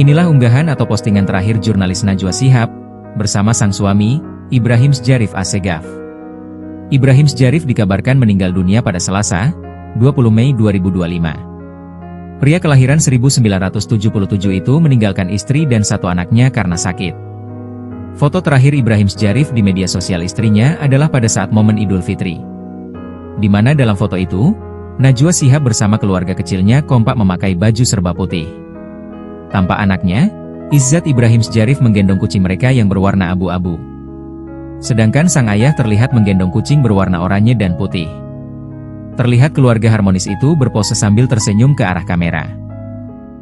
Inilah unggahan atau postingan terakhir jurnalis Najwa Shihab, bersama sang suami, Ibrahim Syarif Assegaf. Ibrahim Syarif dikabarkan meninggal dunia pada Selasa, 20 Mei 2025. Pria kelahiran 1977 itu meninggalkan istri dan satu anaknya karena sakit. Foto terakhir Ibrahim Syarif di media sosial istrinya adalah pada saat momen Idul Fitri, di mana dalam foto itu, Najwa Shihab bersama keluarga kecilnya kompak memakai baju serba putih. Tanpa anaknya, Izzat Ibrahim Syarif menggendong kucing mereka yang berwarna abu-abu. Sedangkan sang ayah terlihat menggendong kucing berwarna oranye dan putih. Terlihat keluarga harmonis itu berpose sambil tersenyum ke arah kamera.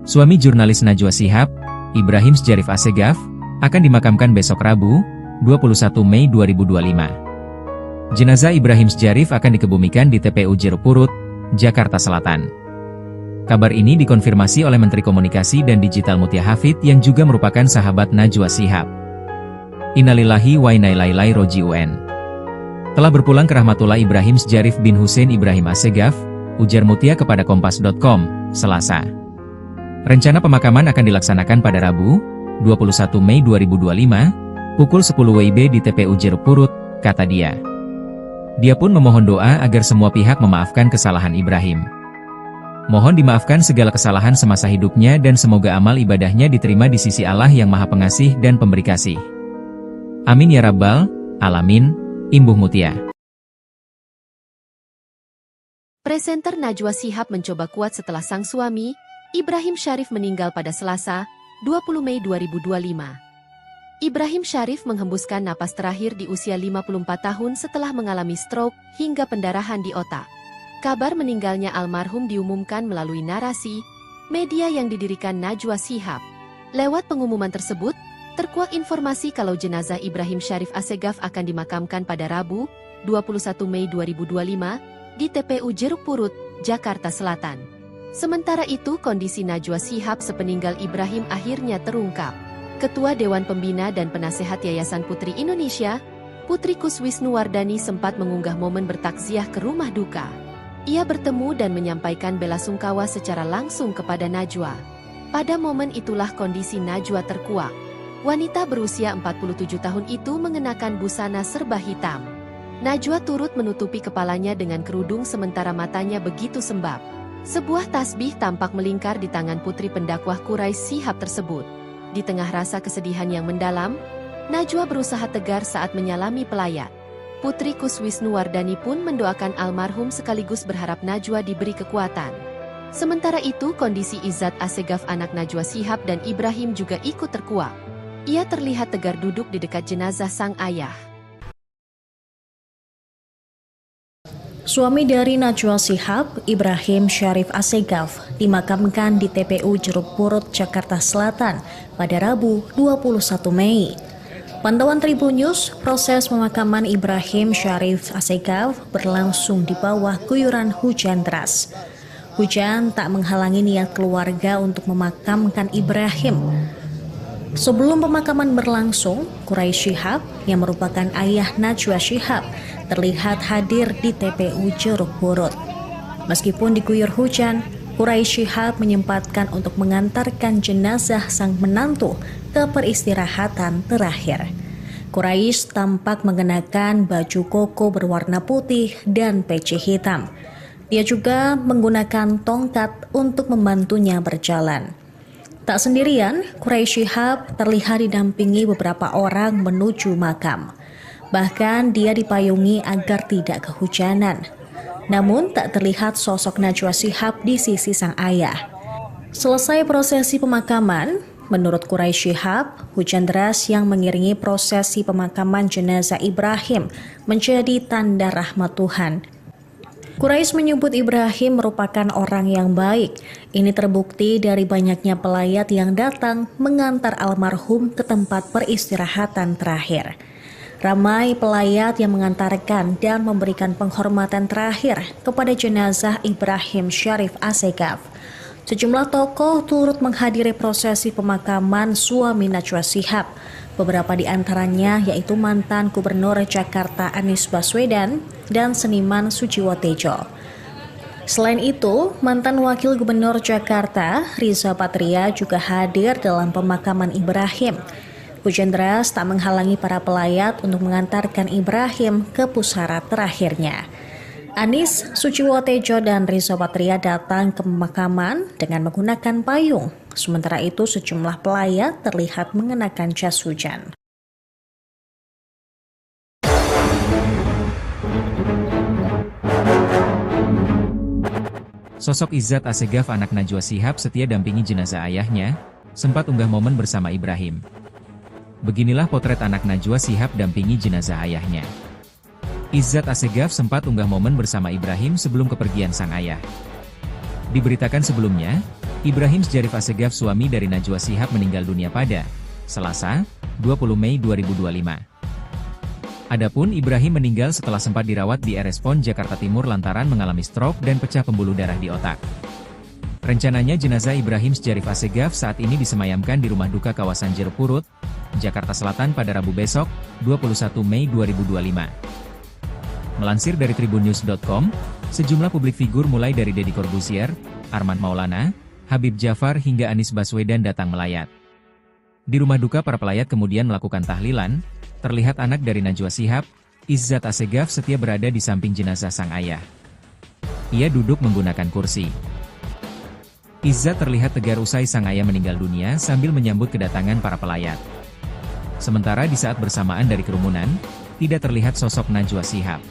Suami jurnalis Najwa Shihab, Ibrahim Syarif Assegaf, akan dimakamkan besok Rabu, 21 Mei 2025. Jenazah Ibrahim Syarif akan dikebumikan di TPU Jeruk Purut, Jakarta Selatan. Kabar ini dikonfirmasi oleh Menteri Komunikasi dan Digital Mutia Hafid yang juga merupakan sahabat Najwa Shihab. Innalillahi wa inna ilaihi raji'un. Telah berpulang ke rahmatullah Ibrahim Syarif bin Hussein Ibrahim Assegaf, ujar Mutia kepada Kompas.com, Selasa. Rencana pemakaman akan dilaksanakan pada Rabu, 21 Mei 2025, pukul 10 WIB di TPU Jeruk Purut, kata dia. Dia pun memohon doa agar semua pihak memaafkan kesalahan Ibrahim. Mohon dimaafkan segala kesalahan semasa hidupnya dan semoga amal ibadahnya diterima di sisi Allah yang Maha Pengasih dan Pemberi Kasih. Amin ya Rabbal Alamin. Imbuh Mutia. Presenter Najwa Shihab mencoba kuat setelah sang suami, Ibrahim Syarif meninggal pada Selasa, 20 Mei 2025. Ibrahim Syarif menghembuskan napas terakhir di usia 54 tahun setelah mengalami stroke hingga pendarahan di otak. Kabar meninggalnya almarhum diumumkan melalui narasi media yang didirikan Najwa Shihab. Lewat pengumuman tersebut, terkuak informasi kalau jenazah Ibrahim Syarif Assegaf akan dimakamkan pada Rabu, 21 Mei 2025, di TPU Jeruk Purut, Jakarta Selatan. Sementara itu, kondisi Najwa Shihab sepeninggal Ibrahim akhirnya terungkap. Ketua Dewan Pembina dan Penasehat Yayasan Putri Indonesia, Putri Kuswisnuwardani sempat mengunggah momen bertakziah ke rumah duka. Ia bertemu dan menyampaikan bela sungkawa secara langsung kepada Najwa. Pada momen itulah kondisi Najwa terkuak. Wanita berusia 47 tahun itu mengenakan busana serba hitam. Najwa turut menutupi kepalanya dengan kerudung sementara matanya begitu sembab. Sebuah tasbih tampak melingkar di tangan putri pendakwah Quraisy Shihab tersebut. Di tengah rasa kesedihan yang mendalam, Najwa berusaha tegar saat menyalami pelayat. Putri Kuswisnuwardani pun mendoakan almarhum sekaligus berharap Najwa diberi kekuatan. Sementara itu, kondisi Izzat Assegaf anak Najwa Shihab dan Ibrahim juga ikut terkuak. Ia terlihat tegar duduk di dekat jenazah sang ayah. Suami dari Najwa Shihab, Ibrahim Syarif Assegaf, dimakamkan di TPU Jeruk Purut, Jakarta Selatan pada Rabu 21 Mei. Pantauan Tribun News, proses pemakaman Ibrahim Syarif Assegaf berlangsung di bawah guyuran hujan deras. Hujan tak menghalangi niat keluarga untuk memakamkan Ibrahim. Sebelum pemakaman berlangsung, Quraisy Shihab yang merupakan ayah Najwa Shihab terlihat hadir di TPU Jeruk Purut. Meskipun diguyur hujan, Quraisy Shihab menyempatkan untuk mengantarkan jenazah sang menantu ke peristirahatan terakhir. Quraisy tampak mengenakan baju koko berwarna putih dan peci hitam. Dia juga menggunakan tongkat untuk membantunya berjalan. Tak sendirian, Quraisy Shihab terlihat didampingi beberapa orang menuju makam. Bahkan dia dipayungi agar tidak kehujanan. Namun tak terlihat sosok Najwa Shihab di sisi sang ayah. Selesai prosesi pemakaman, menurut Quraisy Shihab, hujan deras yang mengiringi prosesi pemakaman jenazah Ibrahim menjadi tanda rahmat Tuhan. Quraisy menyebut Ibrahim merupakan orang yang baik. Ini terbukti dari banyaknya pelayat yang datang mengantar almarhum ke tempat peristirahatan terakhir. Ramai pelayat yang mengantarkan dan memberikan penghormatan terakhir kepada jenazah Ibrahim Syarif Assegaf. Sejumlah tokoh turut menghadiri prosesi pemakaman suami Najwa Shihab. Beberapa di antaranya yaitu mantan Gubernur Jakarta Anies Baswedan dan seniman Sujiwo Tejo. Selain itu, mantan Wakil Gubernur Jakarta Riza Patria juga hadir dalam pemakaman Ibrahim. Hujan deras tak menghalangi para pelayat untuk mengantarkan Ibrahim ke pusara terakhirnya. Anies, Sujiwo Tejo, dan Riza Patria datang ke pemakaman dengan menggunakan payung. Sementara itu, sejumlah pelayat terlihat mengenakan jas hujan. Sosok Izzat Assegaf anak Najwa Shihab setia dampingi jenazah ayahnya, sempat unggah momen bersama Ibrahim. Beginilah potret anak Najwa Shihab dampingi jenazah ayahnya. Izzat Assegaf sempat unggah momen bersama Ibrahim sebelum kepergian sang ayah. Diberitakan sebelumnya, Ibrahim Sjarif Assegaf suami dari Najwa Shihab meninggal dunia pada Selasa, 20 Mei 2025. Adapun Ibrahim meninggal setelah sempat dirawat di RS PON Jakarta Timur lantaran mengalami stroke dan pecah pembuluh darah di otak. Rencananya jenazah Ibrahim Sjarif Assegaf saat ini disemayamkan di rumah duka kawasan Jeruk Purut, Jakarta Selatan pada Rabu besok, 21 Mei 2025. Melansir dari tribunnews.com, sejumlah publik figur mulai dari Deddy Corbuzier, Armand Maulana, Habib Jafar hingga Anies Baswedan datang melayat. Di rumah duka para pelayat kemudian melakukan tahlilan, terlihat anak dari Najwa Shihab, Izzat Assegaf setia berada di samping jenazah sang ayah. Ia duduk menggunakan kursi. Izzat terlihat tegar usai sang ayah meninggal dunia sambil menyambut kedatangan para pelayat. Sementara di saat bersamaan dari kerumunan, tidak terlihat sosok Najwa Shihab.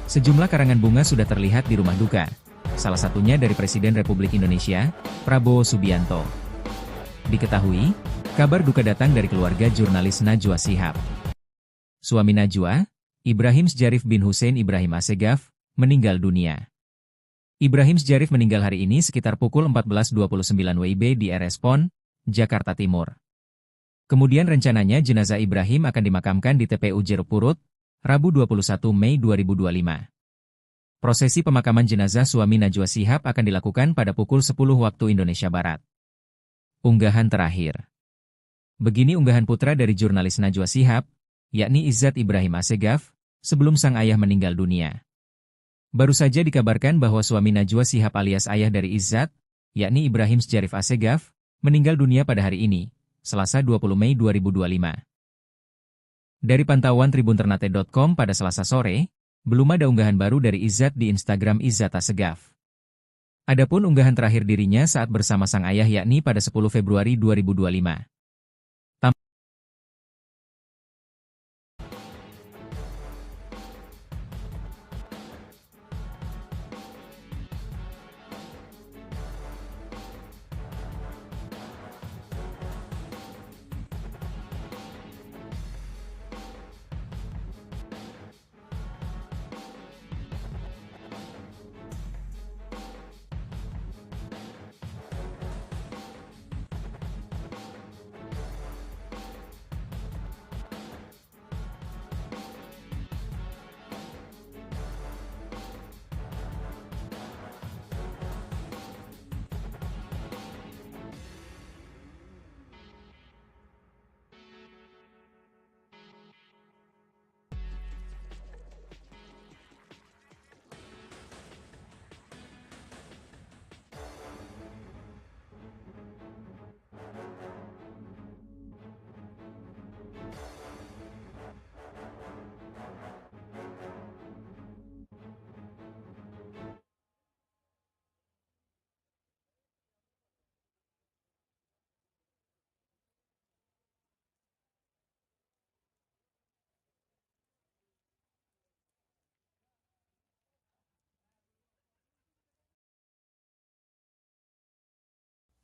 Sejumlah karangan bunga sudah terlihat di rumah duka, salah satunya dari Presiden Republik Indonesia, Prabowo Subianto. Diketahui, kabar duka datang dari keluarga jurnalis Najwa Shihab. Suami Najwa, Ibrahim Sjarif bin Hussein Ibrahim Assegaf, meninggal dunia. Ibrahim Sjarif meninggal hari ini sekitar pukul 14.29 WIB di RS PON, Jakarta Timur. Kemudian rencananya jenazah Ibrahim akan dimakamkan di TPU Jeruk Purut, Rabu 21 Mei 2025. Prosesi pemakaman jenazah suami Najwa Shihab akan dilakukan pada pukul 10 waktu Indonesia Barat. Unggahan terakhir. Begini unggahan putra dari jurnalis Najwa Shihab, yakni Izzat Ibrahim Assegaf, sebelum sang ayah meninggal dunia. Baru saja dikabarkan bahwa suami Najwa Shihab alias ayah dari Izzat, yakni Ibrahim Sjarif Assegaf, meninggal dunia pada hari ini, Selasa 20 Mei 2025. Dari pantauan tribunternate.com pada Selasa sore, belum ada unggahan baru dari Izzat di Instagram Izzat Assegaf. Adapun unggahan terakhir dirinya saat bersama sang ayah yakni pada 10 Februari 2025.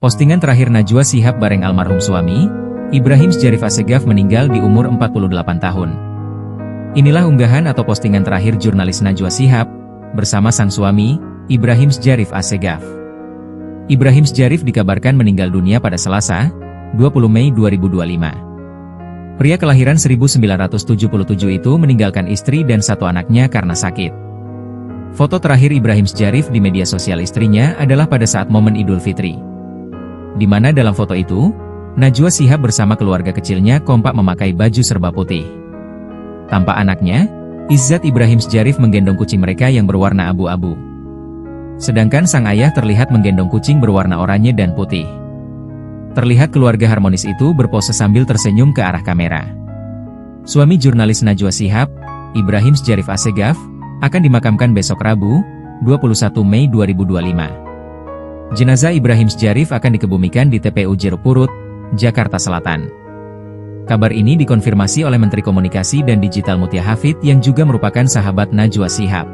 Postingan terakhir Najwa Shihab bareng almarhum suami, Ibrahim Sjarif Assegaf meninggal di umur 48 tahun. Inilah unggahan atau postingan terakhir jurnalis Najwa Shihab, bersama sang suami, Ibrahim Sjarif Assegaf. Ibrahim Sjarif dikabarkan meninggal dunia pada Selasa, 20 Mei 2025. Pria kelahiran 1977 itu meninggalkan istri dan satu anaknya karena sakit. Foto terakhir Ibrahim Sjarif di media sosial istrinya adalah pada saat momen Idul Fitri, di mana dalam foto itu, Najwa Shihab bersama keluarga kecilnya kompak memakai baju serba putih. Tanpa anaknya, Izzat Ibrahim Sjarif menggendong kucing mereka yang berwarna abu-abu. Sedangkan sang ayah terlihat menggendong kucing berwarna oranye dan putih. Terlihat keluarga harmonis itu berpose sambil tersenyum ke arah kamera. Suami jurnalis Najwa Shihab, Ibrahim Sjarif Assegaf, akan dimakamkan besok Rabu, 21 Mei 2025. Jenazah Ibrahim Sjarif akan dikebumikan di TPU Jeruk Purut, Jakarta Selatan. Kabar ini dikonfirmasi oleh Menteri Komunikasi dan Digital Mutia Hafid yang juga merupakan sahabat Najwa Shihab.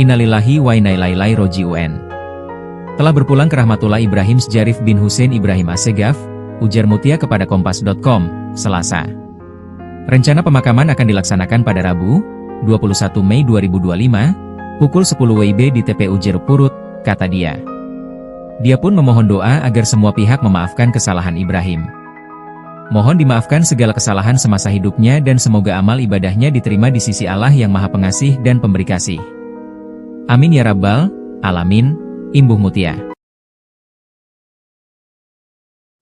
Innalillahi wa inna ilaihi raji'un. Telah berpulang ke rahmatullah Ibrahim Sjarif bin Hussein Ibrahim Assegaf, ujar Mutia kepada Kompas.com, Selasa. Rencana pemakaman akan dilaksanakan pada Rabu, 21 Mei 2025, pukul 10 WIB di TPU Jeruk Purut, kata dia. Dia pun memohon doa agar semua pihak memaafkan kesalahan Ibrahim. Mohon dimaafkan segala kesalahan semasa hidupnya dan semoga amal ibadahnya diterima di sisi Allah yang Maha Pengasih dan Pemberi Kasih. Amin ya Rabbal Alamin, Imbuh Mutia.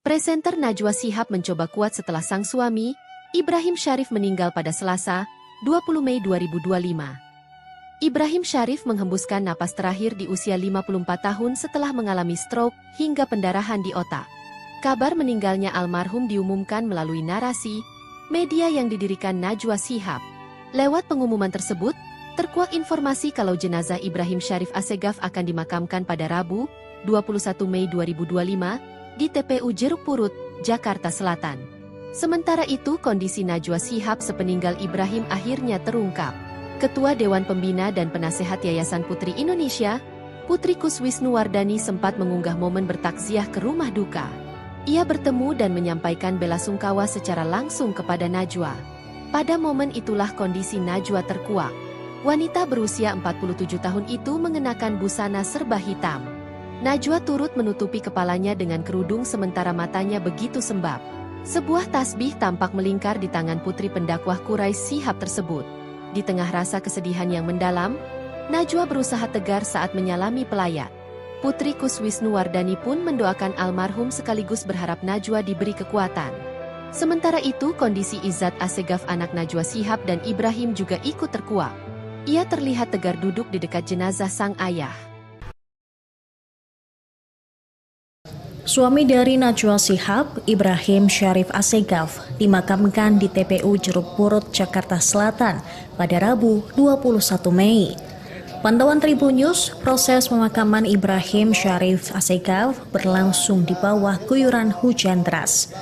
Presenter Najwa Shihab mencoba kuat setelah sang suami, Ibrahim Sjarif meninggal pada Selasa, 20 Mei 2025. Ibrahim Sjarif menghembuskan napas terakhir di usia 54 tahun setelah mengalami stroke hingga pendarahan di otak. Kabar meninggalnya almarhum diumumkan melalui narasi media yang didirikan Najwa Shihab. Lewat pengumuman tersebut, terkuak informasi kalau jenazah Ibrahim Sjarif Assegaf akan dimakamkan pada Rabu, 21 Mei 2025, di TPU Jeruk Purut, Jakarta Selatan. Sementara itu, kondisi Najwa Shihab sepeninggal Ibrahim akhirnya terungkap. Ketua Dewan Pembina dan Penasehat Yayasan Putri Indonesia, Putri Kuswisnuwardani sempat mengunggah momen bertakziah ke rumah duka. Ia bertemu dan menyampaikan bela sungkawa secara langsung kepada Najwa. Pada momen itulah kondisi Najwa terkuak. Wanita berusia 47 tahun itu mengenakan busana serba hitam. Najwa turut menutupi kepalanya dengan kerudung sementara matanya begitu sembab. Sebuah tasbih tampak melingkar di tangan putri pendakwah Quraisy Shihab tersebut. Di tengah rasa kesedihan yang mendalam, Najwa berusaha tegar saat menyalami pelayat. Putri Kuswisnuwardani pun mendoakan almarhum sekaligus berharap Najwa diberi kekuatan. Sementara itu, kondisi Izzat Assegaf anak Najwa Shihab dan Ibrahim juga ikut terkuak. Ia terlihat tegar duduk di dekat jenazah sang ayah. Suami dari Najwa Shihab, Ibrahim Sjarif Assegaf, dimakamkan di TPU Jeruk Purut, Jakarta Selatan pada Rabu 21 Mei. Pantauan Tribun News, proses pemakaman Ibrahim Sjarif Assegaf berlangsung di bawah guyuran hujan deras.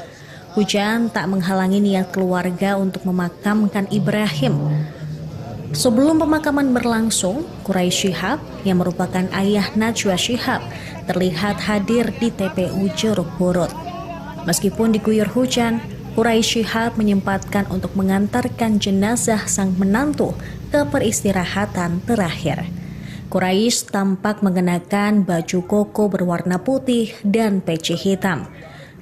Hujan tak menghalangi niat keluarga untuk memakamkan Ibrahim. Sebelum pemakaman berlangsung, Quraisy Shihab yang merupakan ayah Najwa Shihab terlihat hadir di TPU Jeruk Purut. Meskipun diguyur hujan, Quraisy Shihab menyempatkan untuk mengantarkan jenazah sang menantu ke peristirahatan terakhir. Quraisy tampak mengenakan baju koko berwarna putih dan peci hitam.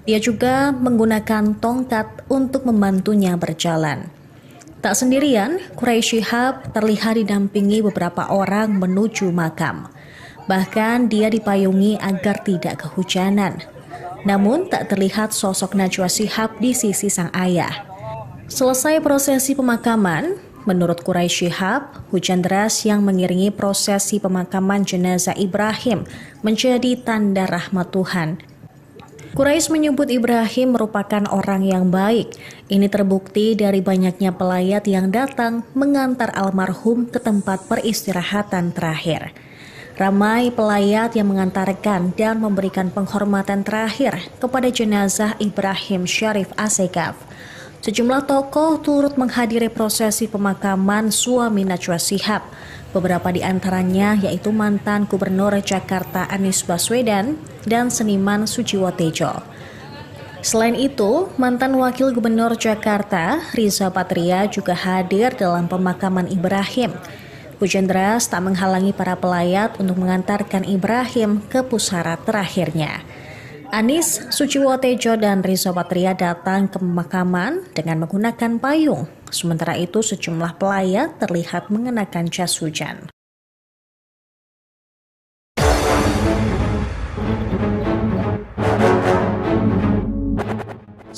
Dia juga menggunakan tongkat untuk membantunya berjalan. Tak sendirian, Quraisy Shihab terlihat didampingi beberapa orang menuju makam. Bahkan dia dipayungi agar tidak kehujanan. Namun tak terlihat sosok Najwa Shihab di sisi sang ayah. Selesai prosesi pemakaman, menurut Quraisy Shihab, hujan deras yang mengiringi prosesi pemakaman jenazah Ibrahim menjadi tanda rahmat Tuhan. Quraisy menyebut Ibrahim merupakan orang yang baik. Ini terbukti dari banyaknya pelayat yang datang mengantar almarhum ke tempat peristirahatan terakhir. Ramai pelayat yang mengantarkan dan memberikan penghormatan terakhir kepada jenazah Ibrahim Sjarif Assegaf. Sejumlah tokoh turut menghadiri prosesi pemakaman suami Najwa Shihab. Beberapa di antaranya yaitu mantan Gubernur Jakarta Anies Baswedan dan seniman Sujiwo Tejo. Selain itu, mantan Wakil Gubernur Jakarta Riza Patria juga hadir dalam pemakaman Ibrahim. Hujan deras tak menghalangi para pelayat untuk mengantarkan Ibrahim ke pusara terakhirnya. Anies, Sujiwo Tejo, dan Riza Patria datang ke pemakaman dengan menggunakan payung. Sementara itu, sejumlah pelayat terlihat mengenakan jas hujan.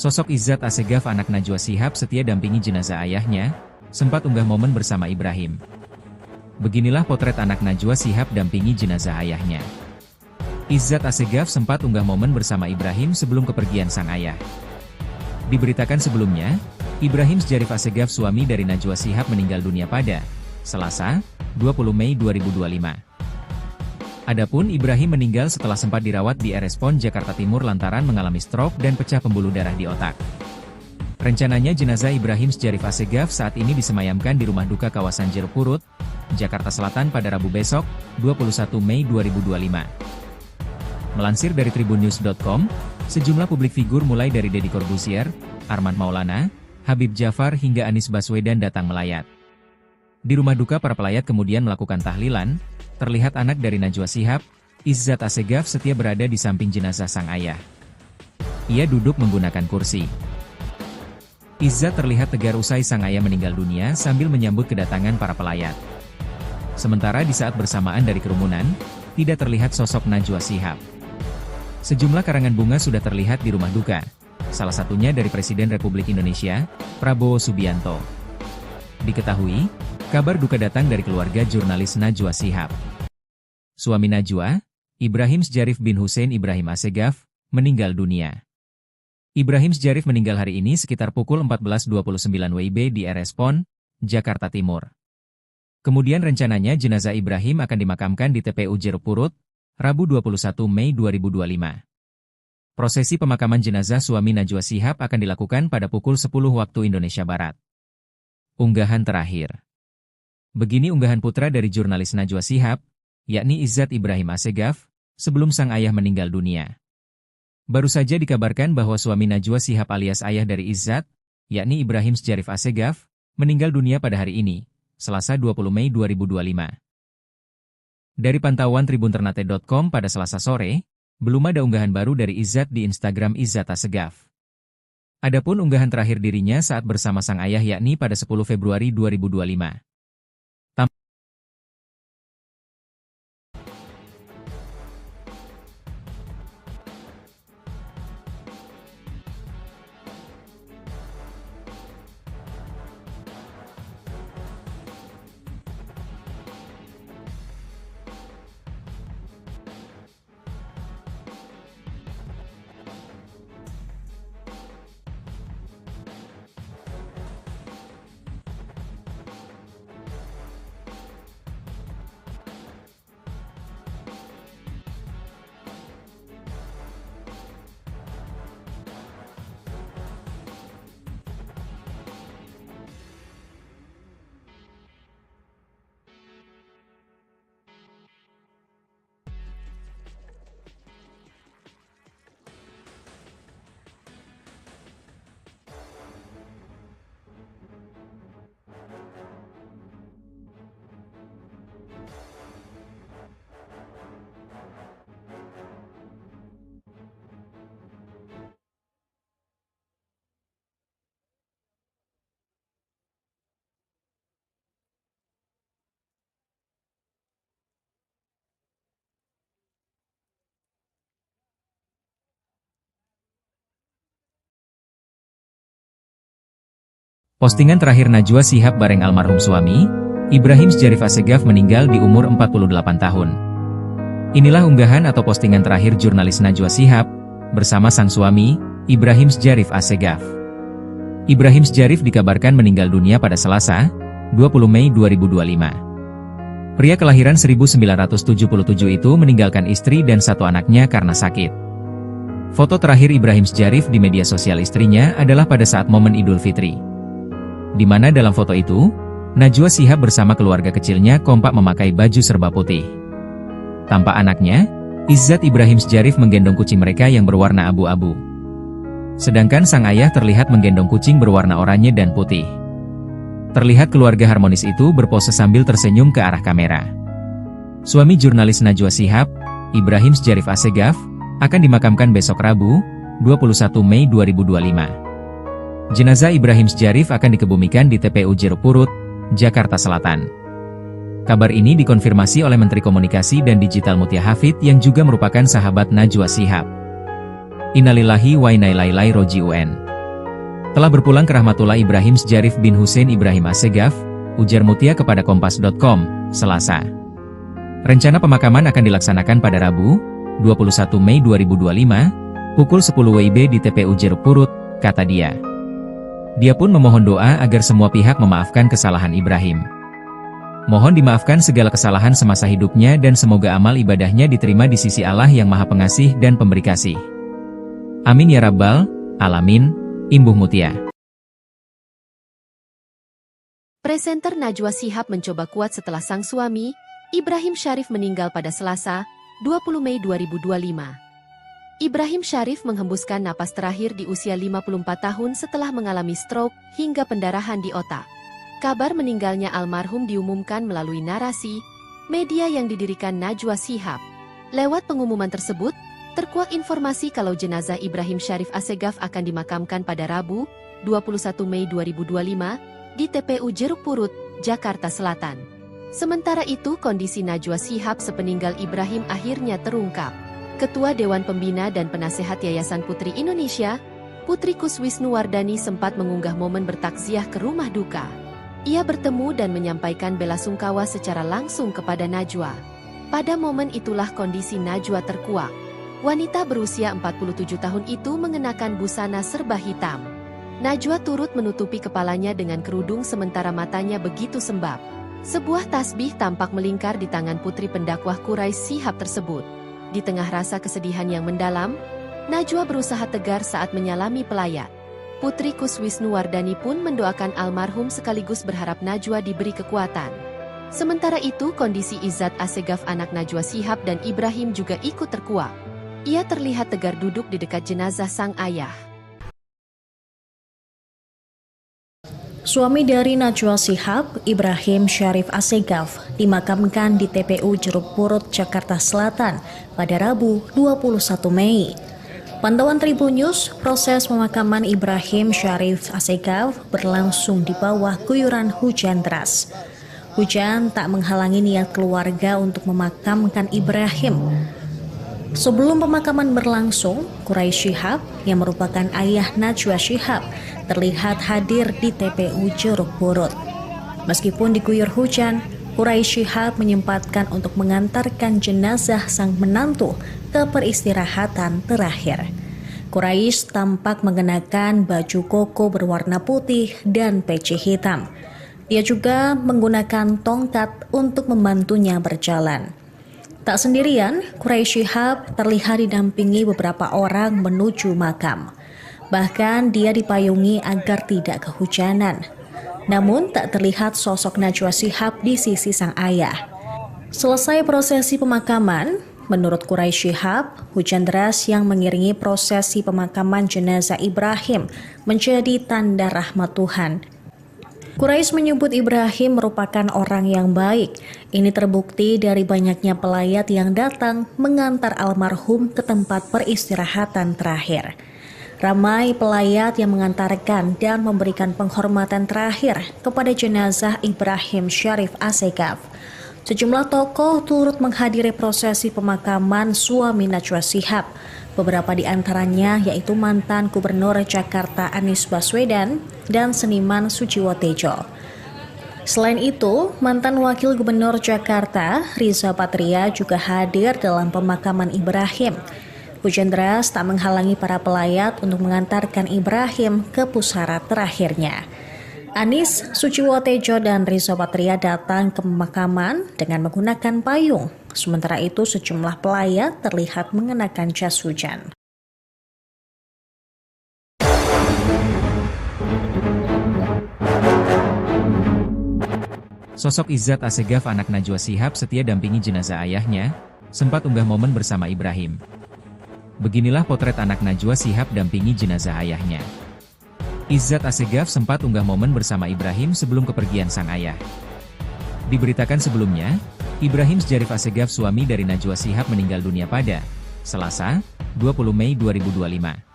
Sosok Izzat Assegaf anak Najwa Shihab setia dampingi jenazah ayahnya, sempat unggah momen bersama Ibrahim. Beginilah potret anak Najwa Shihab dampingi jenazah ayahnya. Izzat Assegaf sempat unggah momen bersama Ibrahim sebelum kepergian sang ayah. Diberitakan sebelumnya, Ibrahim Sjarif Assegaf suami dari Najwa Shihab meninggal dunia pada Selasa, 20 Mei 2025. Adapun Ibrahim meninggal setelah sempat dirawat di RS PON Jakarta Timur lantaran mengalami stroke dan pecah pembuluh darah di otak. Rencananya jenazah Ibrahim Sjarif Assegaf saat ini disemayamkan di rumah duka kawasan Jeruk Purut, Jakarta Selatan pada Rabu besok, 21 Mei 2025. Melansir dari tribunnews.com, sejumlah publik figur mulai dari Deddy Corbuzier, Armand Maulana, Habib Jafar hingga Anies Baswedan datang melayat. Di rumah duka para pelayat kemudian melakukan tahlilan. Terlihat anak dari Najwa Shihab, Izzat Assegaf setia berada di samping jenazah sang ayah. Ia duduk menggunakan kursi. Izzat terlihat tegar usai sang ayah meninggal dunia sambil menyambut kedatangan para pelayat. Sementara di saat bersamaan dari kerumunan, tidak terlihat sosok Najwa Shihab. Sejumlah karangan bunga sudah terlihat di rumah duka, salah satunya dari Presiden Republik Indonesia, Prabowo Subianto. Diketahui, kabar duka datang dari keluarga jurnalis Najwa Shihab. Suami Najwa, Ibrahim Sjarif bin Hussein Ibrahim Assegaf, meninggal dunia. Ibrahim Sjarif meninggal hari ini sekitar pukul 14.29 WIB di RS PON, Jakarta Timur. Kemudian rencananya jenazah Ibrahim akan dimakamkan di TPU Jeruk Purut, Rabu 21 Mei 2025. Prosesi pemakaman jenazah suami Najwa Shihab akan dilakukan pada pukul 10 waktu Indonesia Barat. Unggahan terakhir. Begini unggahan putra dari jurnalis Najwa Shihab, yakni Izzat Ibrahim Assegaf, sebelum sang ayah meninggal dunia. Baru saja dikabarkan bahwa suami Najwa Shihab alias ayah dari Izzat, yakni Ibrahim Sjarif Assegaf, meninggal dunia pada hari ini, Selasa 20 Mei 2025. Dari pantauan tribunternate.com pada Selasa sore, belum ada unggahan baru dari Izzat di Instagram Izzat Assegaf. Adapun unggahan terakhir dirinya saat bersama sang ayah yakni pada 10 Februari 2025. Postingan terakhir Najwa Shihab bareng almarhum suami, Ibrahim Sjarif Assegaf meninggal di umur 48 tahun. Inilah unggahan atau postingan terakhir jurnalis Najwa Shihab, bersama sang suami, Ibrahim Sjarif Assegaf. Ibrahim Sjarif dikabarkan meninggal dunia pada Selasa, 20 Mei 2025. Pria kelahiran 1977 itu meninggalkan istri dan satu anaknya karena sakit. Foto terakhir Ibrahim Sjarif di media sosial istrinya adalah pada saat momen Idul Fitri, di mana dalam foto itu, Najwa Shihab bersama keluarga kecilnya kompak memakai baju serba putih. Tampak anaknya, Izzat Ibrahim Sjarif menggendong kucing mereka yang berwarna abu-abu. Sedangkan sang ayah terlihat menggendong kucing berwarna oranye dan putih. Terlihat keluarga harmonis itu berpose sambil tersenyum ke arah kamera. Suami jurnalis Najwa Shihab, Ibrahim Sjarif Assegaf, akan dimakamkan besok Rabu, 21 Mei 2025. Jenazah Ibrahim Sjarif akan dikebumikan di TPU Jeruk Purut, Jakarta Selatan. Kabar ini dikonfirmasi oleh Menteri Komunikasi dan Digital Mutia Hafid yang juga merupakan sahabat Najwa Shihab. Innalillahi wa inna ilaihi raji'un. Telah berpulang ke rahmatullah Ibrahim Sjarif bin Hussein Ibrahim Assegaf, ujar Mutia kepada Kompas.com, Selasa. Rencana pemakaman akan dilaksanakan pada Rabu, 21 Mei 2025, pukul 10 WIB di TPU Jeruk Purut, kata dia. Dia pun memohon doa agar semua pihak memaafkan kesalahan Ibrahim. Mohon dimaafkan segala kesalahan semasa hidupnya dan semoga amal ibadahnya diterima di sisi Allah yang Maha Pengasih dan Pemberi Kasih. Amin ya Rabbal Alamin, imbuh Mutia. Presenter Najwa Shihab mencoba kuat setelah sang suami, Ibrahim Syarif meninggal pada Selasa, 20 Mei 2025. Ibrahim Syarif menghembuskan napas terakhir di usia 54 tahun setelah mengalami stroke hingga pendarahan di otak. Kabar meninggalnya almarhum diumumkan melalui narasi media yang didirikan Najwa Shihab. Lewat pengumuman tersebut, terkuak informasi kalau jenazah Ibrahim Syarif Assegaf akan dimakamkan pada Rabu, 21 Mei 2025, di TPU Jeruk Purut, Jakarta Selatan. Sementara itu, kondisi Najwa Shihab sepeninggal Ibrahim akhirnya terungkap. Ketua Dewan Pembina dan Penasehat Yayasan Putri Indonesia, Putri Kuswisnuwardani sempat mengunggah momen bertakziah ke rumah duka. Ia bertemu dan menyampaikan bela sungkawa secara langsung kepada Najwa. Pada momen itulah kondisi Najwa terkuak. Wanita berusia 47 tahun itu mengenakan busana serba hitam. Najwa turut menutupi kepalanya dengan kerudung sementara matanya begitu sembab. Sebuah tasbih tampak melingkar di tangan putri pendakwah Quraisy Shihab tersebut. Di tengah rasa kesedihan yang mendalam, Najwa berusaha tegar saat menyalami pelayat. Putri Kuswisnuwardani pun mendoakan almarhum sekaligus berharap Najwa diberi kekuatan. Sementara itu, kondisi Izzat Assegaf anak Najwa Shihab dan Ibrahim juga ikut terkuak. Ia terlihat tegar duduk di dekat jenazah sang ayah. Suami dari Najwa Shihab, Ibrahim Syarif Assegaf, dimakamkan di TPU Jeruk Purut, Jakarta Selatan pada Rabu 21 Mei. Pantauan Tribun News, proses pemakaman Ibrahim Syarif Assegaf berlangsung di bawah guyuran hujan deras. Hujan tak menghalangi niat keluarga untuk memakamkan Ibrahim. Sebelum pemakaman berlangsung, Quraisy Shihab yang merupakan ayah Najwa Shihab terlihat hadir di TPU Jeruk Purut. Meskipun diguyur hujan, Quraisy Shihab menyempatkan untuk mengantarkan jenazah sang menantu ke peristirahatan terakhir. Quraisy tampak mengenakan baju koko berwarna putih dan peci hitam. Dia juga menggunakan tongkat untuk membantunya berjalan. Tak sendirian, Quraisy Shihab terlihat didampingi beberapa orang menuju makam. Bahkan dia dipayungi agar tidak kehujanan. Namun tak terlihat sosok Najwa Shihab di sisi sang ayah. Selesai prosesi pemakaman, menurut Quraisy Shihab, hujan deras yang mengiringi prosesi pemakaman jenazah Ibrahim menjadi tanda rahmat Tuhan. Quraisy menyebut Ibrahim merupakan orang yang baik. Ini terbukti dari banyaknya pelayat yang datang mengantar almarhum ke tempat peristirahatan terakhir. Ramai pelayat yang mengantarkan dan memberikan penghormatan terakhir kepada jenazah Ibrahim Syarif Assegaf. Sejumlah tokoh turut menghadiri prosesi pemakaman suami Najwa Shihab. Beberapa di antaranya yaitu mantan Gubernur Jakarta Anies Baswedan dan seniman Sujiwo Tejo. Selain itu, mantan Wakil Gubernur Jakarta Riza Patria juga hadir dalam pemakaman Ibrahim. Hujan deras tak menghalangi para pelayat untuk mengantarkan Ibrahim ke pusara terakhirnya. Anies, Sujiwo Tejo, dan Riza Patria datang ke pemakaman dengan menggunakan payung. Sementara itu, sejumlah pelayat terlihat mengenakan jas hujan. Sosok Izzat Assegaf anak Najwa Shihab setia dampingi jenazah ayahnya, sempat unggah momen bersama Ibrahim. Beginilah potret anak Najwa Shihab dampingi jenazah ayahnya. Izzat Assegaf sempat unggah momen bersama Ibrahim sebelum kepergian sang ayah. Diberitakan sebelumnya, Ibrahim Sjarif Assegaf suami dari Najwa Shihab meninggal dunia pada Selasa, 20 Mei 2025.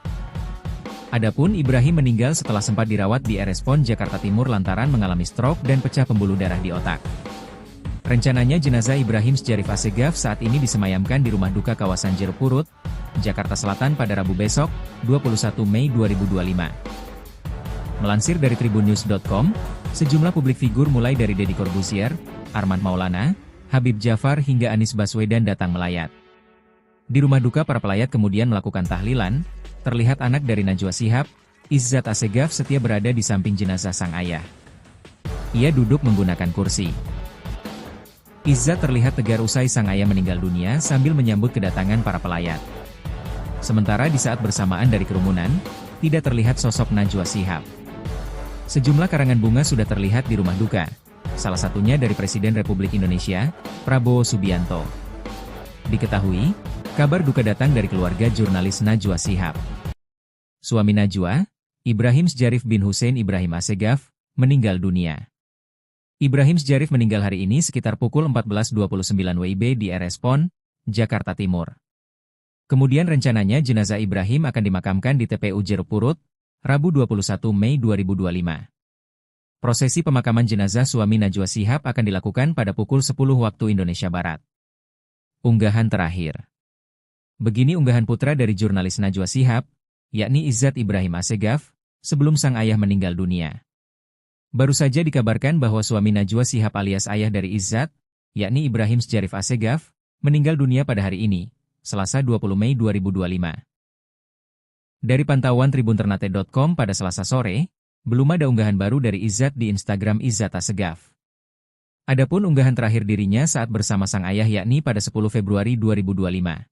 Adapun Ibrahim meninggal setelah sempat dirawat di RS PON Jakarta Timur lantaran mengalami stroke dan pecah pembuluh darah di otak. Rencananya jenazah Ibrahim Sjarif Assegaf saat ini disemayamkan di rumah duka kawasan Jeruk Purut, Jakarta Selatan pada Rabu besok, 21 Mei 2025. Melansir dari tribunnews.com, sejumlah publik figur mulai dari Deddy Corbuzier, Armand Maulana, Habib Jafar hingga Anies Baswedan datang melayat. Di rumah duka para pelayat kemudian melakukan tahlilan, terlihat anak dari Najwa Shihab, Izzat Assegaf setia berada di samping jenazah sang ayah. Ia duduk menggunakan kursi. Izzat terlihat tegar usai sang ayah meninggal dunia sambil menyambut kedatangan para pelayat. Sementara di saat bersamaan dari kerumunan, tidak terlihat sosok Najwa Shihab. Sejumlah karangan bunga sudah terlihat di rumah duka, salah satunya dari Presiden Republik Indonesia, Prabowo Subianto. Diketahui, kabar duka datang dari keluarga jurnalis Najwa Shihab. Suami Najwa, Ibrahim Sjarif bin Hussein Ibrahim Assegaf, meninggal dunia. Ibrahim Sjarif meninggal hari ini sekitar pukul 14.29 WIB di RS PON, Jakarta Timur. Kemudian rencananya jenazah Ibrahim akan dimakamkan di TPU Jeruk Purut, Rabu 21 Mei 2025. Prosesi pemakaman jenazah suami Najwa Shihab akan dilakukan pada pukul 10 waktu Indonesia Barat. Unggahan terakhir. Begini unggahan putra dari jurnalis Najwa Shihab, yakni Izzat Ibrahim Assegaf, sebelum sang ayah meninggal dunia. Baru saja dikabarkan bahwa suami Najwa Shihab alias ayah dari Izzat, yakni Ibrahim Sjarif Assegaf, meninggal dunia pada hari ini, Selasa 20 Mei 2025. Dari pantauan tribunternate.com pada Selasa sore, belum ada unggahan baru dari Izzat di Instagram Izzat Assegaf. Adapun unggahan terakhir dirinya saat bersama sang ayah yakni pada 10 Februari 2025.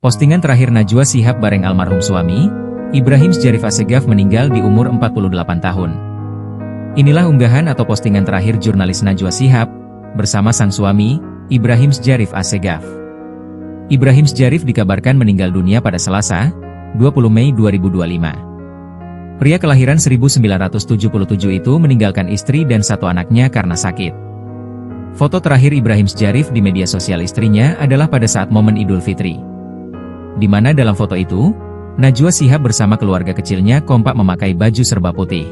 Postingan terakhir Najwa Shihab bareng almarhum suami, Ibrahim Sjarif Assegaf meninggal di umur 48 tahun. Inilah unggahan atau postingan terakhir jurnalis Najwa Shihab, bersama sang suami, Ibrahim Sjarif Assegaf. Ibrahim Sjarif dikabarkan meninggal dunia pada Selasa, 20 Mei 2025. Pria kelahiran 1977 itu meninggalkan istri dan satu anaknya karena sakit. Foto terakhir Ibrahim Sjarif di media sosial istrinya adalah pada saat momen Idul Fitri, di mana dalam foto itu, Najwa Shihab bersama keluarga kecilnya kompak memakai baju serba putih.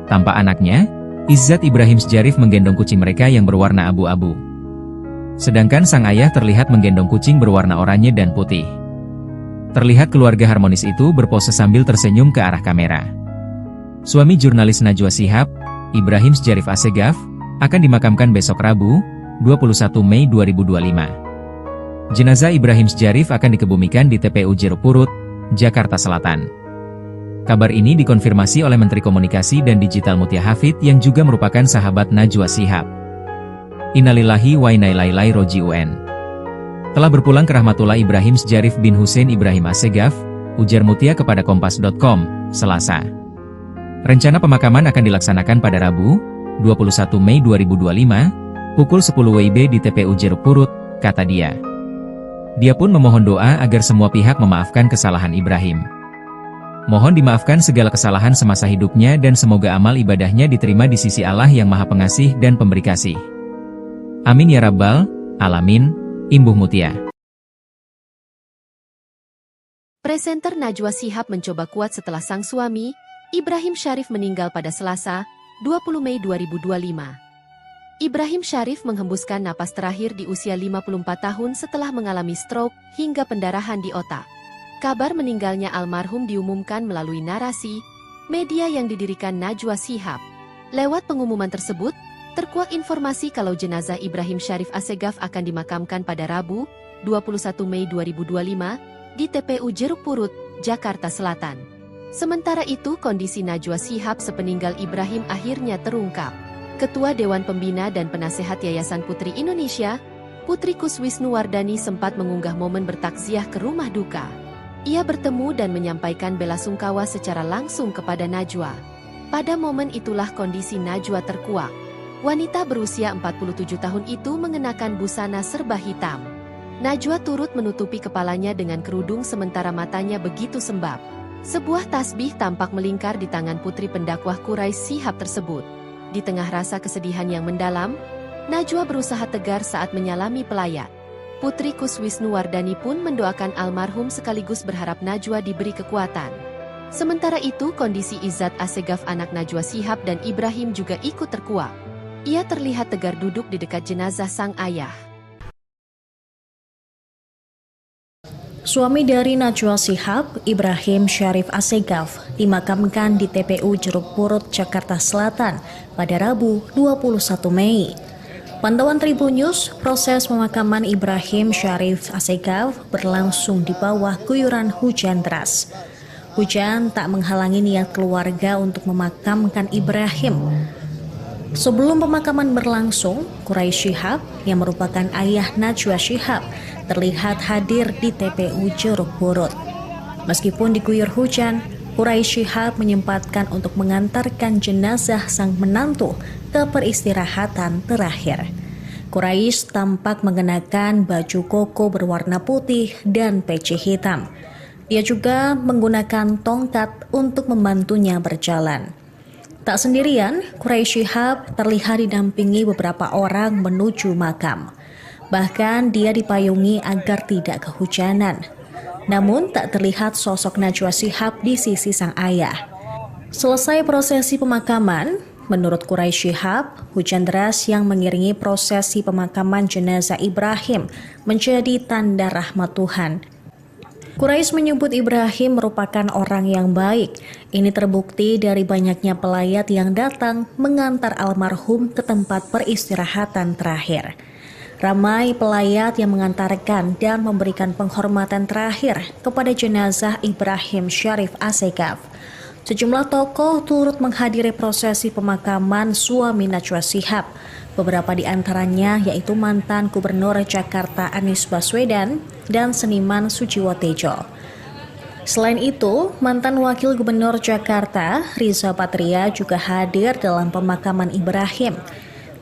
Tampak anaknya, Izzat Ibrahim Sjarif menggendong kucing mereka yang berwarna abu-abu. Sedangkan sang ayah terlihat menggendong kucing berwarna oranye dan putih. Terlihat keluarga harmonis itu berpose sambil tersenyum ke arah kamera. Suami jurnalis Najwa Shihab, Ibrahim Sjarif Assegaf, akan dimakamkan besok Rabu, 21 Mei 2025. Jenazah Ibrahim Sjarif akan dikebumikan di TPU Jeruk Purut, Jakarta Selatan. Kabar ini dikonfirmasi oleh Menteri Komunikasi dan Digital Mutia Hafid yang juga merupakan sahabat Najwa Shihab. Innalillahi wa inna ilaihi raji'un. Telah berpulang ke rahmatullah Ibrahim Sjarif bin Hussein Ibrahim Assegaf, ujar Mutia kepada Kompas.com, Selasa. Rencana pemakaman akan dilaksanakan pada Rabu, 21 Mei 2025, pukul 10 WIB di TPU Jeruk Purut, kata dia. Dia pun memohon doa agar semua pihak memaafkan kesalahan Ibrahim. Mohon dimaafkan segala kesalahan semasa hidupnya dan semoga amal ibadahnya diterima di sisi Allah yang Maha Pengasih dan Pemberi Kasih. Amin ya Rabbal Alamin, Imbuh Mutia. Presenter Najwa Shihab mencoba kuat setelah sang suami, Ibrahim Sjarif meninggal pada Selasa, 20 Mei 2025. Ibrahim Syarif menghembuskan napas terakhir di usia 54 tahun setelah mengalami stroke hingga pendarahan di otak. Kabar meninggalnya almarhum diumumkan melalui narasi media yang didirikan Najwa Shihab. Lewat pengumuman tersebut, terkuak informasi kalau jenazah Ibrahim Syarif Assegaf akan dimakamkan pada Rabu, 21 Mei 2025, di TPU Jeruk Purut, Jakarta Selatan. Sementara itu, kondisi Najwa Shihab sepeninggal Ibrahim akhirnya terungkap. Ketua Dewan Pembina dan Penasehat Yayasan Putri Indonesia, Putri Kuswisnuwardani sempat mengunggah momen bertakziah ke rumah duka. Ia bertemu dan menyampaikan bela sungkawa secara langsung kepada Najwa. Pada momen itulah kondisi Najwa terkuak. Wanita berusia 47 tahun itu mengenakan busana serba hitam. Najwa turut menutupi kepalanya dengan kerudung sementara matanya begitu sembab. Sebuah tasbih tampak melingkar di tangan putri pendakwah Quraisy Shihab tersebut. Di tengah rasa kesedihan yang mendalam, Najwa berusaha tegar saat menyalami pelayat. Putri Kuswisnuwardani pun mendoakan almarhum sekaligus berharap Najwa diberi kekuatan. Sementara itu, kondisi Izzat Assegaf anak Najwa Shihab dan Ibrahim juga ikut terkuak. Ia terlihat tegar duduk di dekat jenazah sang ayah. Suami dari Najwa Shihab, Ibrahim Syarif Assegaf, dimakamkan di TPU Jeruk Purut, Jakarta Selatan pada Rabu 21 Mei. Pantauan Tribun News, proses pemakaman Ibrahim Syarif Assegaf berlangsung di bawah guyuran hujan deras. Hujan tak menghalangi niat keluarga untuk memakamkan Ibrahim. Sebelum pemakaman berlangsung, Quraisy Shihab yang merupakan ayah Najwa Shihab terlihat hadir di TPU Jeruk Purut. Meskipun diguyur hujan, Quraisy Shihab menyempatkan untuk mengantarkan jenazah sang menantu ke peristirahatan terakhir. Quraisy tampak mengenakan baju koko berwarna putih dan peci hitam. Ia juga menggunakan tongkat untuk membantunya berjalan. Tak sendirian, Quraisy Shihab terlihat didampingi beberapa orang menuju makam. Bahkan dia dipayungi agar tidak kehujanan. Namun tak terlihat sosok Najwa Shihab di sisi sang ayah. Selesai prosesi pemakaman, menurut Quraisy Shihab, hujan deras yang mengiringi prosesi pemakaman jenazah Ibrahim menjadi tanda rahmat Tuhan. Quraisy menyebut Ibrahim merupakan orang yang baik. Ini terbukti dari banyaknya pelayat yang datang mengantar almarhum ke tempat peristirahatan terakhir. Ramai pelayat yang mengantarkan dan memberikan penghormatan terakhir kepada jenazah Ibrahim Syarif Assegaf. Sejumlah tokoh turut menghadiri prosesi pemakaman suami Najwa Shihab. Beberapa di antaranya yaitu mantan Gubernur Jakarta Anies Baswedan dan seniman Sujiwo Tejo. Selain itu, mantan Wakil Gubernur Jakarta Riza Patria juga hadir dalam pemakaman Ibrahim.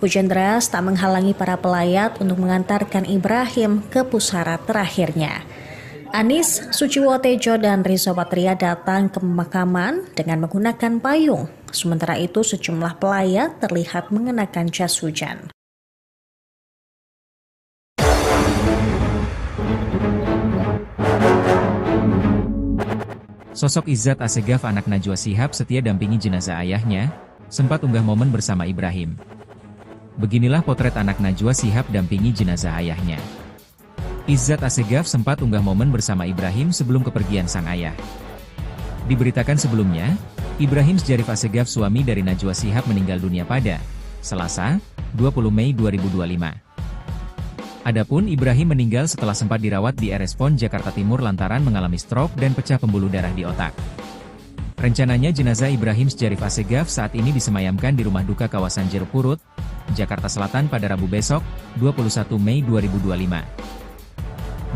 Hujan deras tak menghalangi para pelayat untuk mengantarkan Ibrahim ke pusara terakhirnya. Anies, Sujiwo Tejo, dan Riza Patria datang ke pemakaman dengan menggunakan payung. Sementara itu, sejumlah pelayat terlihat mengenakan jas hujan. Sosok Izzat Assegaf anak Najwa Shihab setia dampingi jenazah ayahnya, sempat unggah momen bersama Ibrahim. Beginilah potret anak Najwa Shihab dampingi jenazah ayahnya. Izzat Assegaf sempat unggah momen bersama Ibrahim sebelum kepergian sang ayah. Diberitakan sebelumnya, Ibrahim Syarif Assegaf suami dari Najwa Shihab meninggal dunia pada Selasa, 20 Mei 2025. Adapun Ibrahim meninggal setelah sempat dirawat di RS PON Jakarta Timur lantaran mengalami stroke dan pecah pembuluh darah di otak. Rencananya jenazah Ibrahim Syarif Assegaf saat ini disemayamkan di rumah duka kawasan Jeruk Purut, Jakarta Selatan pada Rabu besok, 21 Mei 2025.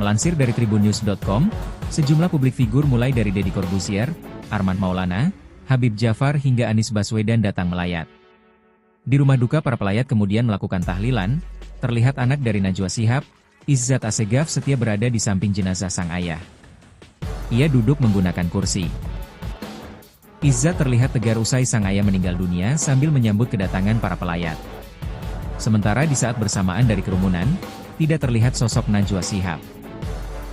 Melansir dari tribunnews.com, sejumlah publik figur mulai dari Deddy Corbuzier, Armand Maulana, Habib Jafar hingga Anies Baswedan datang melayat. Di rumah duka para pelayat kemudian melakukan tahlilan, terlihat anak dari Najwa Shihab, Izzat Assegaf setia berada di samping jenazah sang ayah. Ia duduk menggunakan kursi. Izzat terlihat tegar usai sang ayah meninggal dunia sambil menyambut kedatangan para pelayat. Sementara di saat bersamaan dari kerumunan, tidak terlihat sosok Najwa Shihab.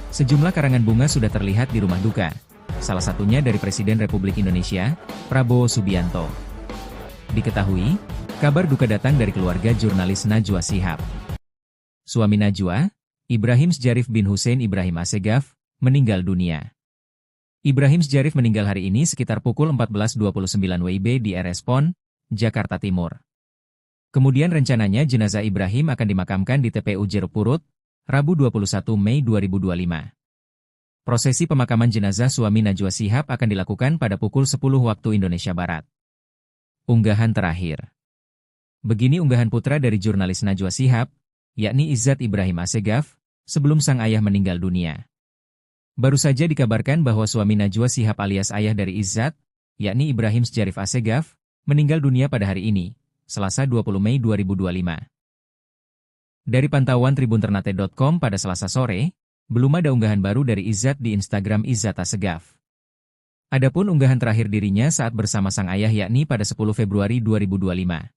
Sejumlah karangan bunga sudah terlihat di rumah duka, salah satunya dari Presiden Republik Indonesia, Prabowo Subianto. Diketahui, kabar duka datang dari keluarga jurnalis Najwa Shihab. Suami Najwa, Ibrahim Sjarif bin Hussein Ibrahim Assegaf, meninggal dunia. Ibrahim Sjarif meninggal hari ini sekitar pukul 14.29 WIB di RS PON, Jakarta Timur. Kemudian rencananya jenazah Ibrahim akan dimakamkan di TPU Jeruk Purut, Rabu 21 Mei 2025. Prosesi pemakaman jenazah suami Najwa Shihab akan dilakukan pada pukul 10 waktu Indonesia Barat. Unggahan terakhir. Begini unggahan putra dari jurnalis Najwa Shihab, yakni Izzat Ibrahim Assegaf, sebelum sang ayah meninggal dunia. Baru saja dikabarkan bahwa suami Najwa Shihab alias ayah dari Izzat, yakni Ibrahim Sjarif Assegaf, meninggal dunia pada hari ini, Selasa 20 Mei 2025. Dari pantauan tribunternate.com pada Selasa sore, belum ada unggahan baru dari Izzat di Instagram Izzat Assegaf. Adapun unggahan terakhir dirinya saat bersama sang ayah yakni pada 10 Februari 2025.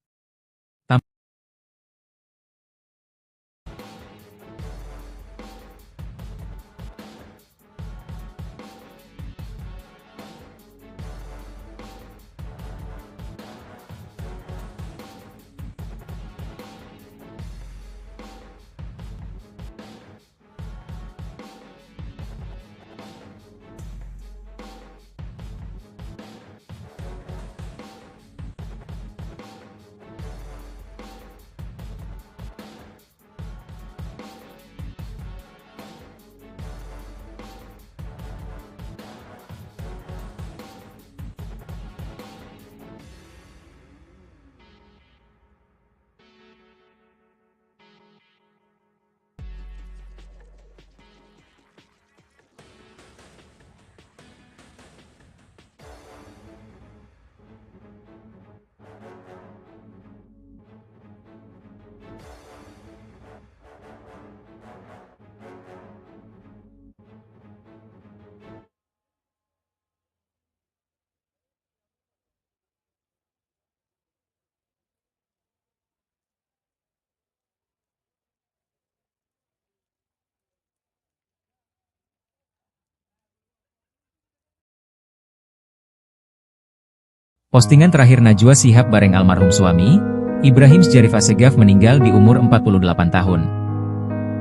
Postingan terakhir Najwa Shihab bareng almarhum suami, Ibrahim Sjarif Assegaf meninggal di umur 48 tahun.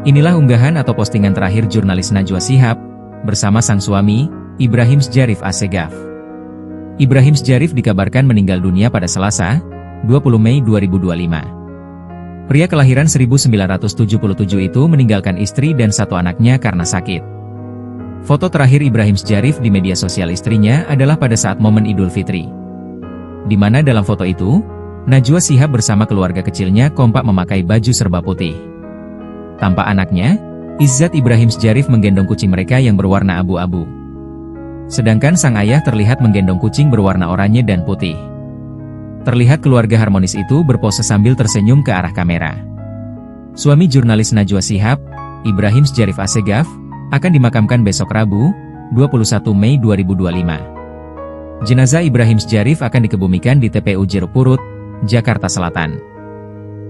Inilah unggahan atau postingan terakhir jurnalis Najwa Shihab, bersama sang suami, Ibrahim Sjarif Assegaf. Ibrahim Sjarif dikabarkan meninggal dunia pada Selasa, 20 Mei 2025. Pria kelahiran 1977 itu meninggalkan istri dan satu anaknya karena sakit. Foto terakhir Ibrahim Sjarif di media sosial istrinya adalah pada saat momen Idul Fitri, di mana dalam foto itu, Najwa Shihab bersama keluarga kecilnya kompak memakai baju serba putih. Tanpa anaknya, Izzat Ibrahim Sjarif menggendong kucing mereka yang berwarna abu-abu. Sedangkan sang ayah terlihat menggendong kucing berwarna oranye dan putih. Terlihat keluarga harmonis itu berpose sambil tersenyum ke arah kamera. Suami jurnalis Najwa Shihab, Ibrahim Sjarif Assegaf, akan dimakamkan besok Rabu, 21 Mei 2025. Jenazah Ibrahim Sjarif akan dikebumikan di TPU Jeruk Purut, Jakarta Selatan.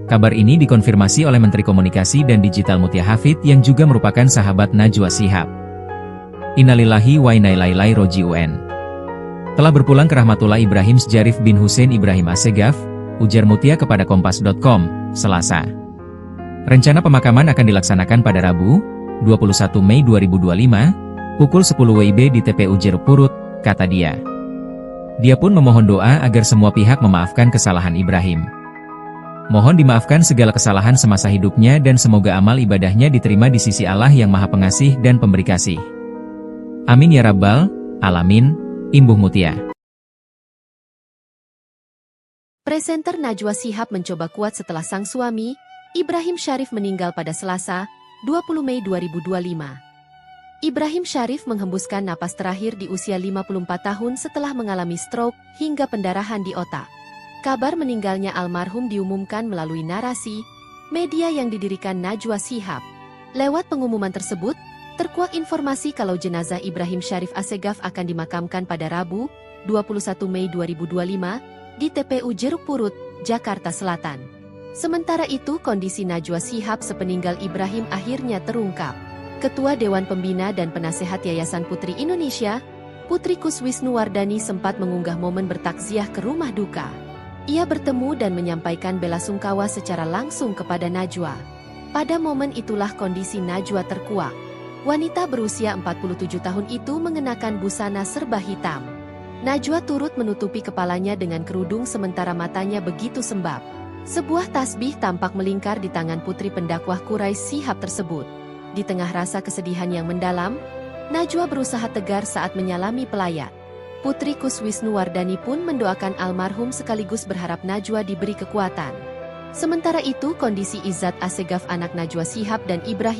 Kabar ini dikonfirmasi oleh Menteri Komunikasi dan Digital Mutia Hafid yang juga merupakan sahabat Najwa Shihab. Innalillahi wa inna ilaihi raji'un. Telah berpulang ke rahmatullah Ibrahim Sjarif bin Hussein Ibrahim Assegaf, ujar Mutia kepada Kompas.com, Selasa. Rencana pemakaman akan dilaksanakan pada Rabu, 21 Mei 2025, pukul 10 WIB di TPU Jeruk Purut, kata dia. Dia pun memohon doa agar semua pihak memaafkan kesalahan Ibrahim. Mohon dimaafkan segala kesalahan semasa hidupnya dan semoga amal ibadahnya diterima di sisi Allah yang Maha Pengasih dan Pemberi Kasih. Amin ya Rabbal Alamin, Imbuh Mutia. Presenter Najwa Shihab mencoba kuat setelah sang suami, Ibrahim Sjarif meninggal pada Selasa, 20 Mei 2025. Ibrahim Sjarif menghembuskan napas terakhir di usia 54 tahun setelah mengalami stroke hingga pendarahan di otak. Kabar meninggalnya almarhum diumumkan melalui narasi media yang didirikan Najwa Shihab. Lewat pengumuman tersebut, terkuak informasi kalau jenazah Ibrahim Sjarif Assegaf akan dimakamkan pada Rabu, 21 Mei 2025, di TPU Jeruk Purut, Jakarta Selatan. Sementara itu, kondisi Najwa Shihab sepeninggal Ibrahim akhirnya terungkap. Ketua Dewan Pembina dan Penasehat Yayasan Putri Indonesia, Putri Kuswisnuwardani sempat mengunggah momen bertakziah ke rumah duka. Ia bertemu dan menyampaikan belasungkawa secara langsung kepada Najwa. Pada momen itulah kondisi Najwa terkuak. Wanita berusia 47 tahun itu mengenakan busana serba hitam. Najwa turut menutupi kepalanya dengan kerudung sementara matanya begitu sembab. Sebuah tasbih tampak melingkar di tangan putri pendakwah Quraisy Shihab tersebut. Di tengah rasa kesedihan yang mendalam, Najwa berusaha tegar saat menyalami pelayat. Putri Kuswisnuwardani pun mendoakan almarhum sekaligus berharap Najwa diberi kekuatan. Sementara itu kondisi Izzat Assegaf anak Najwa Shihab dan Ibrahim